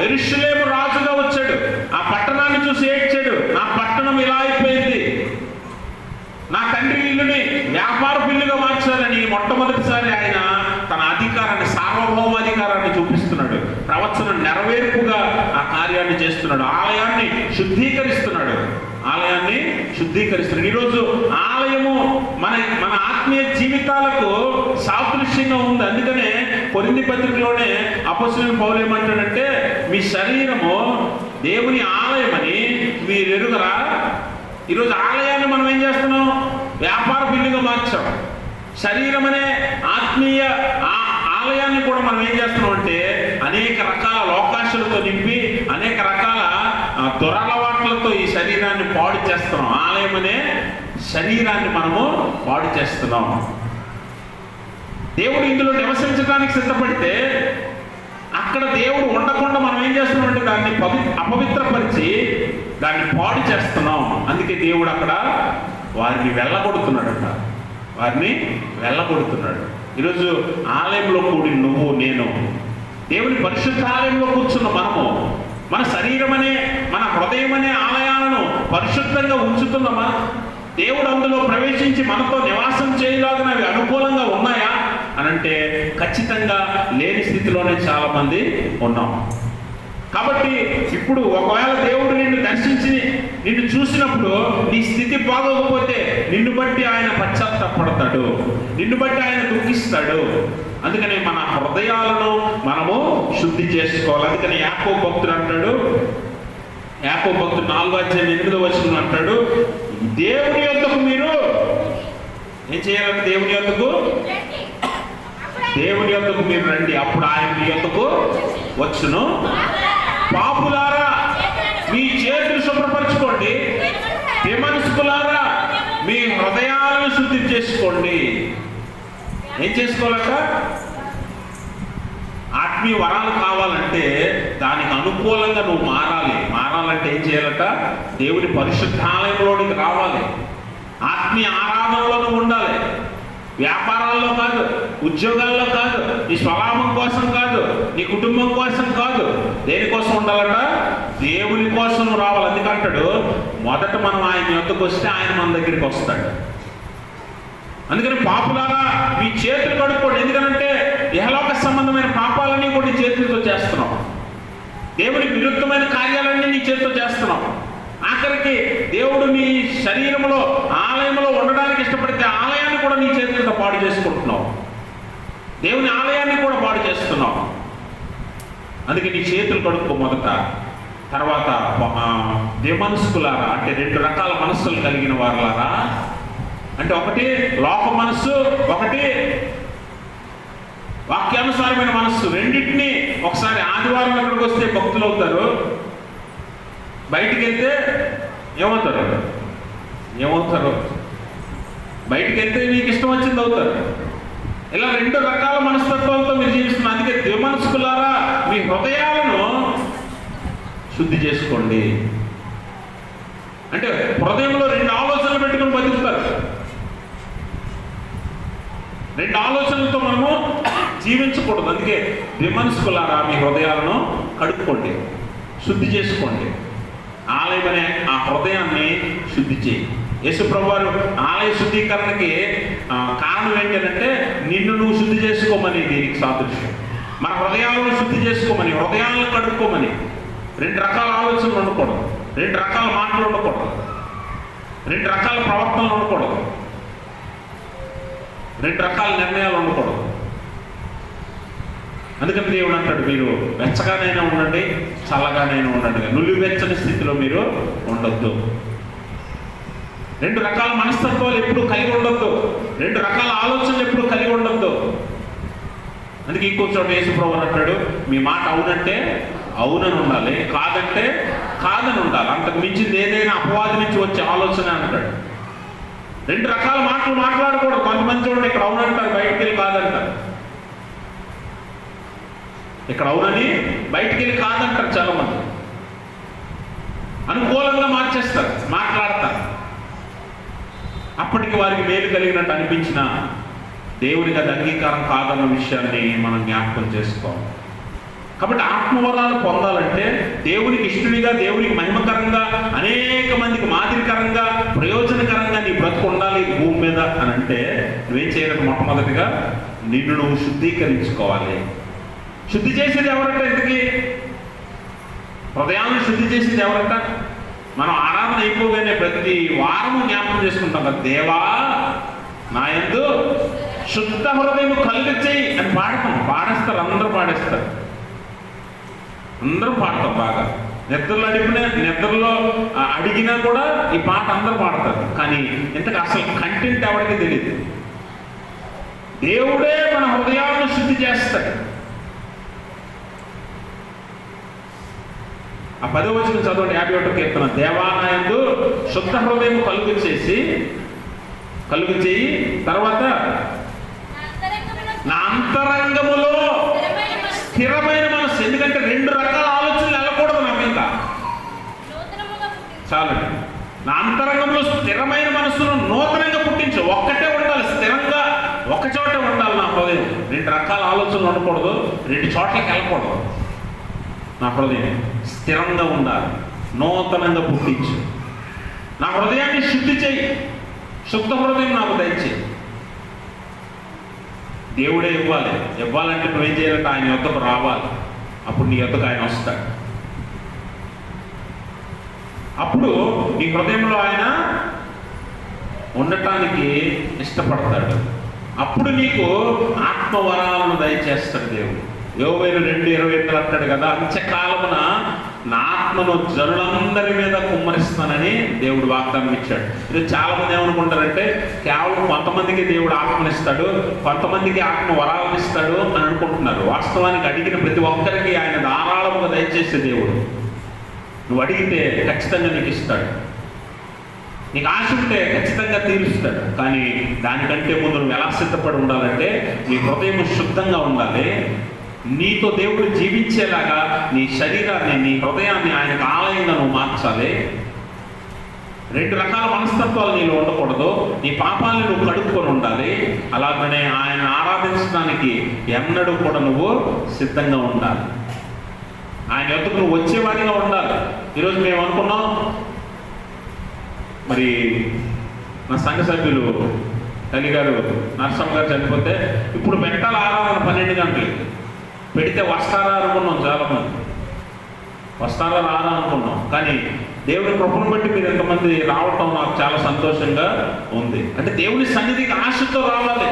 యెరూషలేము రాజుగా వచ్చాడు. ఆ పట్టణాన్ని చూసి ఏడ్చాడు, నా పట్టణం ఇలా అయిపోయింది, నా తండ్రి ఇల్లుని వ్యాపార బిల్లుగా మార్చాలని. మొట్టమొదటిసారి ఆయన తన అధికారాన్ని, సార్వభౌమాధికారాన్ని చూపిస్తున్నాడు. ప్రవచనం నెరవేర్పుగా ఆ కార్యాన్ని చేస్తున్నాడు. ఆలయాన్ని శుద్ధీకరిస్తున్నాడు. ఆలయాన్ని శుద్ధీకరిస్తున్నాడు. ఈరోజు ఆలయము మన ఆత్మీయ జీవితాలకు సాదృశ్యంగా ఉంది. అందుకనే కొరింథీ పత్రికలోనే అపొస్తలుడైన పౌలు ఏమంటాడంటే, మీ శరీరము దేవుని ఆలయమని మీరు ఎరుగరా? ఈరోజు ఆలయాన్ని మనం ఏం చేస్తున్నాం? వ్యాపార బిల్లుగా మార్చాం. శరీరం అనే ఆత్మీయ ఆలయాన్ని కూడా మనం ఏం చేస్తున్నాం అంటే అనేక రకాల లోకాశలతో నింపి, అనేక రకాల దురలవాట్లతో ఈ శరీరాన్ని పాడు చేస్తున్నాం. ఆలయం అనే శరీరాన్ని మనము పాడు చేస్తున్నాం. దేవుడు ఇందులో నివసించడానికి సిద్ధపడితే అక్కడ దేవుడు ఉండకుండా మనం ఏం చేస్తున్నాం అంటే దాన్ని అపవిత్రపరిచి దాన్ని పాడు చేస్తున్నాం. అందుకే దేవుడు అక్కడ వారిని వెళ్ళగొడుతున్నాడట, వారిని వెళ్ళగొడుతున్నాడు. ఈరోజు ఆలయంలో కూడి నువ్వు నేను, దేవుని పరిశుద్ధ ఆలయంలో కూర్చున్న మనము, మన శరీరం అనే మన హృదయం అనే ఆలయాలను పరిశుద్ధంగా ఉంచుతున్నామా? దేవుడు అందులో ప్రవేశించి మనతో నివాసం చేయలాగా అవి అనుకూలంగా ఉన్నాయా అని అంటే ఖచ్చితంగా లేని స్థితిలోనే చాలా మంది ఉన్నాం. కాబట్టి ఇప్పుడు ఒకవేళ దేవుడు నిన్ను దర్శించి నిన్ను చూసినప్పుడు నీ స్థితి బాగోకపోతే నిన్ను బట్టి ఆయన పశ్చాత్తాపడతాడు, నిన్ను బట్టి ఆయన దుఃఖిస్తాడు. అందుకని మన హృదయాలను మనము శుద్ధి చేసుకోవాలి. అందుకని యాకోబు భక్తుడు అంటాడు, యాకోబు భక్తుడు 4:8 అంటాడు, దేవుని యొద్దకు మీరు ఏం చేయాలంటే దేవుని యొద్దకు మీరు రండి, అప్పుడు ఆయన మీ యొద్దకు వచ్చును. పాపులారా మీ చేతులు శుభ్రపరచుకోండి, విమనస్కులారా మీ హృదయాలను శుద్ధి చేసుకోండి. ఏం చేసుకోవాలట? ఆత్మీయ వరాలు కావాలంటే దానికి అనుకూలంగా నువ్వు మారాలంటే ఏం చేయాలట? దేవుని పరిశుద్ధాలయంలోనికి రావాలి, ఆత్మీయ ఆరాధనలో నువ్వు ఉండాలి. వ్యాపారాల్లో కాదు, ఉద్యోగాల్లో కాదు, నీ స్వలాభం కోసం కాదు, నీ కుటుంబం కోసం కాదు. దేనికోసం ఉండాలట? దేవుని కోసం నువ్వు రావాలి. అందుకంటాడు మొదట మనం ఆయన యొద్దకు వస్తే ఆయన మన దగ్గరికి వస్తాడు. అందుకని పాపులారా మీ చేతులు కడుక్కోండి. ఎందుకంటే ఇహలోక సంబంధమైన పాపాలన్నీ కూడా నీ చేతులతో చేస్తున్నాం, దేవుని విరుద్ధమైన కార్యాలన్నీ నీ చేతితో చేస్తున్నాం. ఆఖరికి దేవుడు నీ శరీరంలో ఆలయంలో ఉండడానికి ఇష్టపడితే ఆలయాన్ని కూడా నీ చేతులతో పాడు చేసుకుంటున్నావు, దేవుని ఆలయాన్ని కూడా పాడు చేస్తున్నావు. అందుకే నీ చేతులు కడుక్కో మొదట. తర్వాత దేమనస్కులారా అంటే 2 రకాల మనస్సులు కలిగిన వారులారా అంటే ఒకటి లోక మనస్సు, ఒకటి వాక్యానుసారమైన మనస్సు. రెండింటినీ ఒకసారి ఆదివారం ఎక్కడికి వస్తే భక్తులు అవుతారు, బయటికి వెళ్తే ఏమవుతారు? బయటికి వెళ్తే మీకు ఇష్టం వచ్చింది అవుతారు. ఇలా 2 రకాల మనస్తత్వాలతో మీరు జీవిస్తున్నారు. అందుకే ద్విమనస్కులారా మీ హృదయాలను శుద్ధి చేసుకోండి. అంటే హృదయంలో 2 ఆలోచనలు పెట్టుకుని బతుకుతారు. 2 ఆలోచనలతో మనము జీవించకూడదు. అందుకే ద్విమనస్కులారా మీ హృదయాలను కడుక్కోండి, శుద్ధి చేసుకోండి. ఆలయం అనే ఆ హృదయాన్ని శుద్ధి చేయి. యేసుప్రభు వారు ఆలయ శుద్ధీకరణకి కారణం ఏంటంటే నిన్ను నువ్వు శుద్ధి చేసుకోమని, దీనికి సాదృశ్యం. మన హృదయాలను శుద్ధి చేసుకోమని, హృదయాలను కడుక్కోమని. 2 రకాల ఆలోచనలు ఉండకూడదు, 2 రకాల మాటలు ఉండకూడదు, 2 రకాల ప్రవర్తనలు ఉండకూడదు, 2 రకాల నిర్ణయాలు ఉండకూడదు. అందుకని దేవుడు అంటాడు మీరు వెచ్చగానైనా ఉండండి, చల్లగానైనా ఉండండి, నులివెచ్చని స్థితిలో మీరు ఉండొద్దు. 2 రకాల మనస్తత్వాలు ఎప్పుడు కలిగి ఉండొద్దు, 2 రకాల ఆలోచనలు ఎప్పుడు కలిగి ఉండొద్దు. అందుకే ఇంకో చోట యేసుప్రభు అంటాడు మీ మాట అవునంటే అవునని ఉండాలి, కాదంటే కాదని ఉండాలి. అంతకు మించింది ఏదైనా అపవాది నుంచి వచ్చే ఆలోచన అంటాడు. 2 రకాల మాటలు మాట్లాడకూడదు. కొంతమంది చూడండి ఇక్కడ అవునంటారు, బయటికి వెళ్ళి కాదంటారు. ఇక్కడ అవునని బయటికి వెళ్ళి కాదంటారు. చాలా మంది అనుకూలంగా మాట్లాడతారు. అప్పటికి వారికి మేలు కలిగినట్టు అనిపించిన దేవునికి అది అంగీకారం కాదన్న విషయాన్ని మనం జ్ఞాపకం చేసుకోవాలి. కాబట్టి ఆత్మవరాలు పొందాలంటే దేవునికి ఇష్టడిగా, దేవునికి మహిమకరంగా, అనేక మందికి మాదిరికరంగా, ప్రయోజనకరంగా నీ బ్రతుకు ఉండాలి భూమి మీద అని అంటే నువ్వేం చేయాలంటే మొట్టమొదటిగా నిన్ను నువ్వు శుద్ధీకరించుకోవాలి. శుద్ధి చేసేది ఎవరంట? ఇంతకీ హృదయాన్ని శుద్ధి చేసేది ఎవరంట? మనం ఆరాధన అయిపోగానే ప్రతి వారము జ్ఞాపకం చేసుకుంటాం కదా, దేవా నా యందు శుద్ధ హృదయం కలుగచేయి అని పాడేస్తారు. అందరూ పాడేస్తారు, అందరూ పాడతాం బాగా. నిద్రలో అడిగినా కూడా ఈ పాట అందరూ పాడతారు. కానీ ఇంతకు అసలు కంటెంట్ ఎవరికి తెలియదు. దేవుడే మన హృదయాలను శుద్ధి చేస్తాడు. ఆ 10వ వచనం చదవండి, 51వ కీర్తన. దేవా నా యందు శుద్ధ హృదయం కలుగు చేయి, తర్వాత నా అంతరంగములో స్థిరమైన మనసు. ఎందుకంటే 2 రకాల ఆలోచనలు వెళ్ళకూడదు నాకు. ఇంకా చాలండి. నా అంతరంగంలో స్థిరమైన మనస్సును నూతనంగా పుట్టించు. ఒక్కటే ఉండాలి, స్థిరంగా ఒక చోట ఉండాలి నా హృదయం. 2 రకాల ఆలోచనలు ఉండకూడదు, 2 చోట్లకి వెళ్ళకూడదు. నా హృదయం స్థిరంగా ఉండాలి. నూతనంగా పుట్టించు. నా హృదయాన్ని శుద్ధి చేయి. శుద్ధ హృదయం నాకు దయచేయి. దేవుడే ఇవ్వాలంటే నువ్వేం చేయాలంటే ఆయన యొద్దకు రావాలి. అప్పుడు నీ యొద్దకు ఆయన వస్తాడు. అప్పుడు నీ హృదయంలో ఆయన ఉండటానికి ఇష్టపడతాడు. అప్పుడు నీకు ఆత్మవరాలను దయచేస్తాడు దేవుడు. యోవేలు 2:28 అంటాడు కదా, అంత్యకాలమున నా ఆత్మను జనులందరి మీద కుమ్మరిస్తానని దేవుడు వాగ్దానం ఇచ్చాడు. ఇది చాలా మంది ఏమనుకుంటారంటే కేవలం కొంతమందికి దేవుడు ఆత్మనిస్తాడు, కొంతమందికి ఆత్మ వరాలను ఇస్తాడు అని అనుకుంటున్నారు. వాస్తవానికి అడిగిన ప్రతి ఒక్కరికి ఆయన ధారాళముగా దయచేసే దేవుడు. నువ్వు అడిగితే ఖచ్చితంగా నీకు ఇస్తాడు. నీకు ఆశ ఉంటే ఖచ్చితంగా తీరుస్తాడు. కానీ దానికంటే ముందు నువ్వు ఎలా సిద్ధపడి ఉండాలంటే నీ హృదయం శుద్ధంగా ఉండాలి. నీతో దేవుడు జీవించేలాగా నీ శరీరాన్ని, నీ హృదయాన్ని ఆయనకు ఆలయంగా నువ్వు మార్చాలి. 2 రకాల మనస్తత్వాలు నీలో ఉండకూడదు. నీ పాపాలను నువ్వు కడుక్కొని ఉండాలి. అలాగనే ఆయన ఆరాధించడానికి ఎన్నడూ కూడా నువ్వు సిద్ధంగా ఉండాలి. ఆయన యొద్దకు నువ్వు వచ్చేవాడిగా ఉండాలి. ఈరోజు మేము అనుకున్నాం, మరి నా సంఘ సభ్యులు తల్లిగారు నరసమ్మ గారు చనిపోతే ఇప్పుడు పెట్టాలి ఆరాధన 12 గంటలకి పెడితే వస్తారా అనుకున్నాం. చాలామంది వస్తారా రారా అనుకున్నాం. కానీ దేవుని కృపను బట్టి మీరు ఎంతమంది రావటం నాకు చాలా సంతోషంగా ఉంది. అంటే దేవుని సన్నిధికి ఆశతో రావాలి,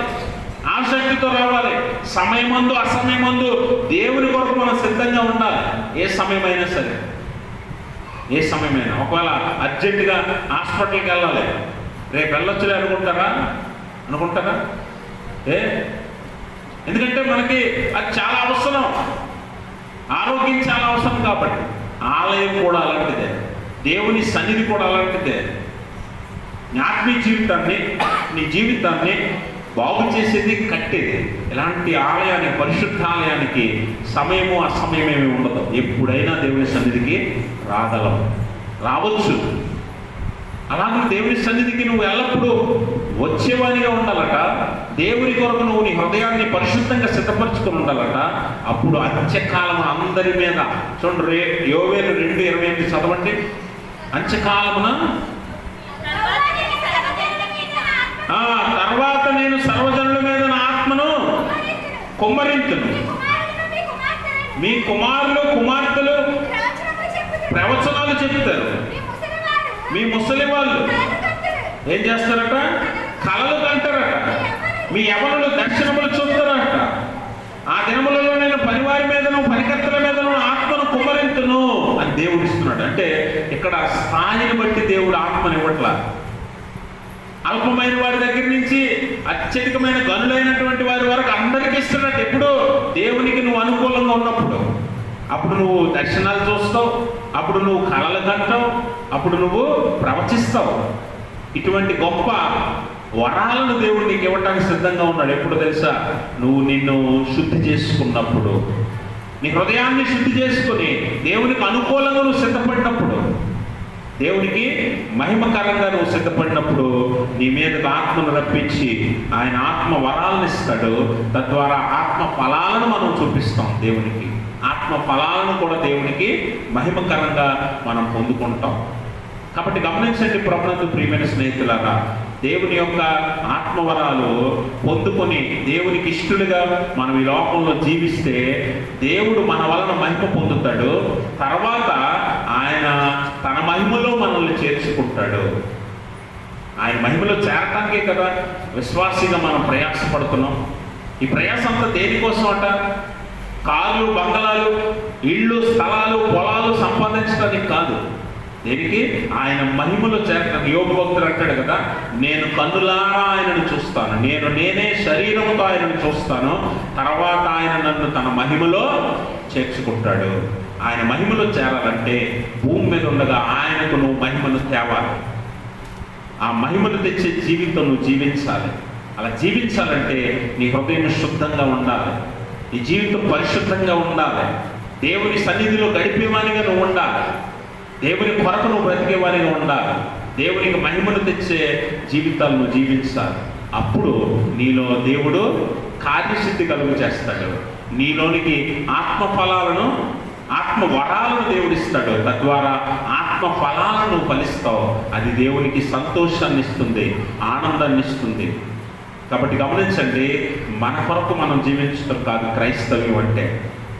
ఆసక్తితో రావాలి. సమయమందు అసమయమందు దేవుని కొరకు మనం సిద్ధంగా ఉండాలి. ఏ సమయమైనా సరే, ఏ సమయమైనా. ఒకవేళ అర్జెంటుగా హాస్పిటల్కి వెళ్ళాలి, రేపు వెళ్ళొచ్చులే అనుకుంటారా? ఎందుకంటే మనకి అది చాలా అవసరం. ఆరోగ్యం చాలా అవసరం. కాబట్టి ఆలయం కూడా అలాంటిదే, దేవుని సన్నిధి కూడా అలాంటిదే. నీ ఆత్మీయ జీవితాన్ని, నీ జీవితాన్ని బాగు చేసేది, కట్టేది. ఇలాంటి ఆలయానికి, పరిశుద్ధ ఆలయానికి సమయము అసమయమేమి ఉండదు. ఎప్పుడైనా దేవుని సన్నిధికి రావచ్చు. అలాగే దేవుని సన్నిధికి నువ్వు ఎల్లప్పుడూ వచ్చేవానిగా ఉండాలట. దేవుని కొరకు నువ్వు నీ హృదయాన్ని పరిశుద్ధంగా సిద్ధపరచుకుని ఉండాలట. అప్పుడు అంత్యకాలమున అందరి మీద, చూడండి యోవేలు 2:28 చదవండి. అంత్యకాలమున తర్వాత నేను సర్వజనుల మీద నా ఆత్మను కుమ్మరింతును. మీ కుమారులు కుమార్తెలు ప్రవచనాలు చెప్తారు. మీ ముసలి వాళ్ళు ఏం చేస్తారట? కలలు కంటారట. మీ యవనులు దర్శనములు చూస్తారట. ఆ దినములలో నేను పనివారి మీదను పనికర్తల మీదను ఆత్మను కుమ్మరింతును అని దేవుడు ఇస్తున్నాడు. అంటే ఇక్కడ స్థాయిని బట్టి దేవుడు ఆత్మని ఇవ్వట్లా. అల్పమైన వారి దగ్గర నుంచి అత్యధికమైన గనులైనటువంటి వారి వరకు అందరికీ ఇస్తున్నట్టు. ఎప్పుడు దేవునికి నువ్వు అనుకూలంగా ఉన్నప్పుడు, అప్పుడు నువ్వు దర్శనాలు చూస్తావు, అప్పుడు నువ్వు కళలు కంటావు, అప్పుడు నువ్వు ప్రవచిస్తావు. ఇటువంటి గొప్ప వరాలను దేవుడు నీకు ఇవ్వటానికి సిద్ధంగా ఉన్నాడు. ఎప్పుడు తెలుసా? నువ్వు నిన్ను శుద్ధి చేసుకున్నప్పుడు, నీ హృదయాన్ని శుద్ధి చేసుకుని దేవునికి అనుకూలంగా నువ్వు సిద్ధపడినప్పుడు, దేవునికి మహిమకరంగా నువ్వు సిద్ధపడినప్పుడు నీ మీదకు ఆత్మను రప్పించి ఆయన ఆత్మ వరాలను ఇస్తాడు. తద్వారా ఆత్మ ఫలాలను మనం చూపిస్తాం దేవునికి. ఆత్మ ఫలాలను కూడా దేవునికి మహిమకరంగా మనం పొందుకుంటాం. కాబట్టి గమనించండి ప్రభునందు ప్రియమైన స్నేహితులారా, దేవుని యొక్క ఆత్మవరాలు పొందుకొని దేవునికి ఇష్టలుగా మనం ఈ లోకంలో జీవిస్తే దేవుడు మన వలన మహిమ పొందుతాడు. తర్వాత ఆయన తన మహిమలో మనల్ని చేర్చుకుంటాడు. ఆయన మహిమలో చేరటానికే కదా విశ్వాసిగా మనం ప్రయాసపడుతున్నాం. ఈ ప్రయాసం అంతా దేనికోసం అంట? కార్లు, బంగళాలు, ఇళ్ళు, స్థలాలు, పొలాలు సంపాదించడానికి కాదు. దేనికి? ఆయన మహిమలో చేరటానికి. యోగ భక్తుడు అంటాడు కదా, నేను కన్నులారా ఆయనను చూస్తాను, నేనే శరీరంతో ఆయనను చూస్తాను, తర్వాత ఆయన నన్ను తన మహిమలో చేర్చుకుంటాడు. ఆయన మహిమలో చేరాలంటే భూమి మీద ఉండగా ఆయనకు నువ్వు మహిమను తేవాలి. ఆ మహిమను తెచ్చే జీవితం నువ్వు జీవించాలి. అలా జీవించాలంటే నీ హృదయం శుద్ధంగా ఉండాలి, నీ జీవితం పరిశుద్ధంగా ఉండాలి, దేవుని సన్నిధిలో గడిపేవానిగా నువ్వు ఉండాలి, దేవుని కొరకు నువ్వు బ్రతికేవానిగా ఉండాలి, దేవునికి మహిమను తెచ్చే జీవితాలను జీవించాలి. అప్పుడు నీలో దేవుడు కార్యసిద్ధి కలుగు చేస్తాడు. నీలోనికి ఆత్మ ఫలాలను, ఆత్మ వరాలను దేవుడిస్తాడు. తద్వారా ఆత్మ ఫలాలను ఫలిస్తావు. అది దేవునికి సంతోషాన్ని ఇస్తుంది, ఆనందాన్ని ఇస్తుంది. కాబట్టి గమనించండి, మన కొరకు మనం జీవించడం కాదు క్రైస్తవ్యం అంటే.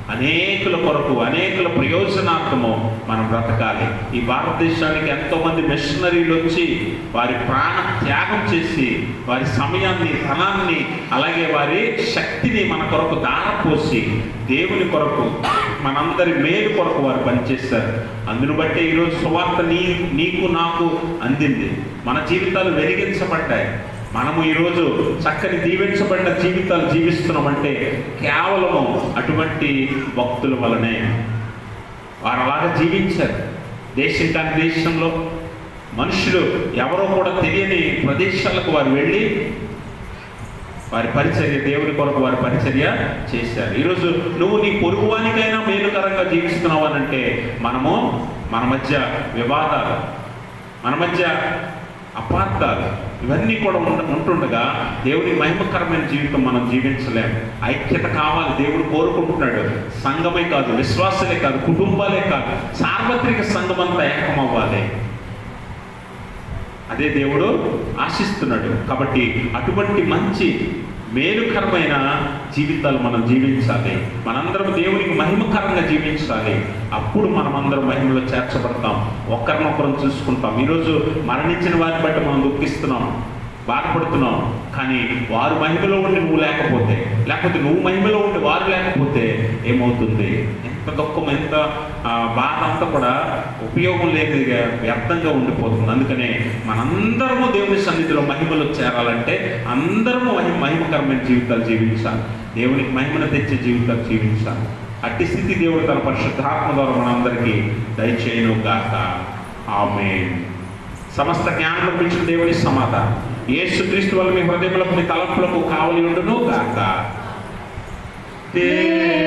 అనేకుల కొరకు, అనేకుల ప్రయోజనార్థము మనం బ్రతకాలి. ఈ భారతదేశానికి ఎంతోమంది మిషనరీలు వచ్చి వారి ప్రాణ త్యాగం చేసి వారి సమయాన్ని, ధనాన్ని, అలాగే వారి శక్తిని మన కొరకు దారపోసి దేవుని కొరకు, మనందరి మేలు కొరకు వారు పనిచేస్తారు. అందును బట్టి ఈరోజు సువార్త నీకు నాకు అందింది. మన జీవితాలు వెలిగించబడ్డాయి. మనము ఈరోజు చక్కని దీవించబడిన జీవితాలు జీవిస్తున్నామంటే కేవలము అటువంటి భక్తుల వలనే. వారు అలాగా జీవించారు. దేశం కాని దేశంలో మనుషులు ఎవరో కూడా తెలియని ప్రదేశాలకు వారు వెళ్ళి వారి పరిచర్య, దేవుని కొరకు వారి పరిచర్య చేశారు. ఈరోజు నువ్వు నీ పొరుగువానికైనా మేలుకరంగా జీవిస్తున్నావు అనంటే మన మధ్య వివాదాలు, మన మధ్య అపార్థాలు ఇవన్నీ కూడా ఉంటుండగా దేవుని మహిమకరమైన జీవితం మనం జీవించలేము. ఐక్యత కావాలి, దేవుడు కోరుకుంటున్నాడు. సంఘమే కాదు, విశ్వాసులే కాదు, కుటుంబాలే కాదు, సార్వత్రిక సంఘం అంతా ఏకమవ్వాలి. అదే దేవుడు ఆశిస్తున్నాడు. కాబట్టి అటువంటి మంచి మేలుకరమైన జీవితాలు మనం జీవించాలి. మనందరం దేవునికి మహిమకరంగా జీవించాలి. అప్పుడు మనమందరం మహిమలో చేర్చబడతాం, ఒకరినొకరం చూసుకుంటాం. ఈరోజు మరణించిన వారిని బట్టి మనం దుఃఖిస్తున్నాం, బాధపడుతున్నాం. కానీ వారు మహిమలో ఉండి నువ్వు లేకపోతే నువ్వు మహిమలో ఉండి వారు లేకపోతే ఏమవుతుంది? ఎంత దుఃఖం, ఎంత బాధ అంతా కూడా ఉపయోగం లేనిదిగా, వ్యర్థంగా ఉండిపోతుంది. అందుకనే మనందరము దేవుని సన్నిధిలో మహిమలో చేరాలంటే అందరము మహిమకరమైన జీవితాలు జీవించాలి. దేవునికి మహిమను తెచ్చే జీవితాలు జీవించాలి. అట్టి స్థితి దేవుడు తన పరిశుద్ధాత్మ ద్వారా మనందరికీ దయచేయును గాక. ఆమేన్. సమస్త జ్ఞానంలో పిలిచిన దేవుని సమాధానం యేసుక్రీస్తు వల్ల మీ హృదయములకు, మీ తలంపులకు కావలి ఉండును గాక.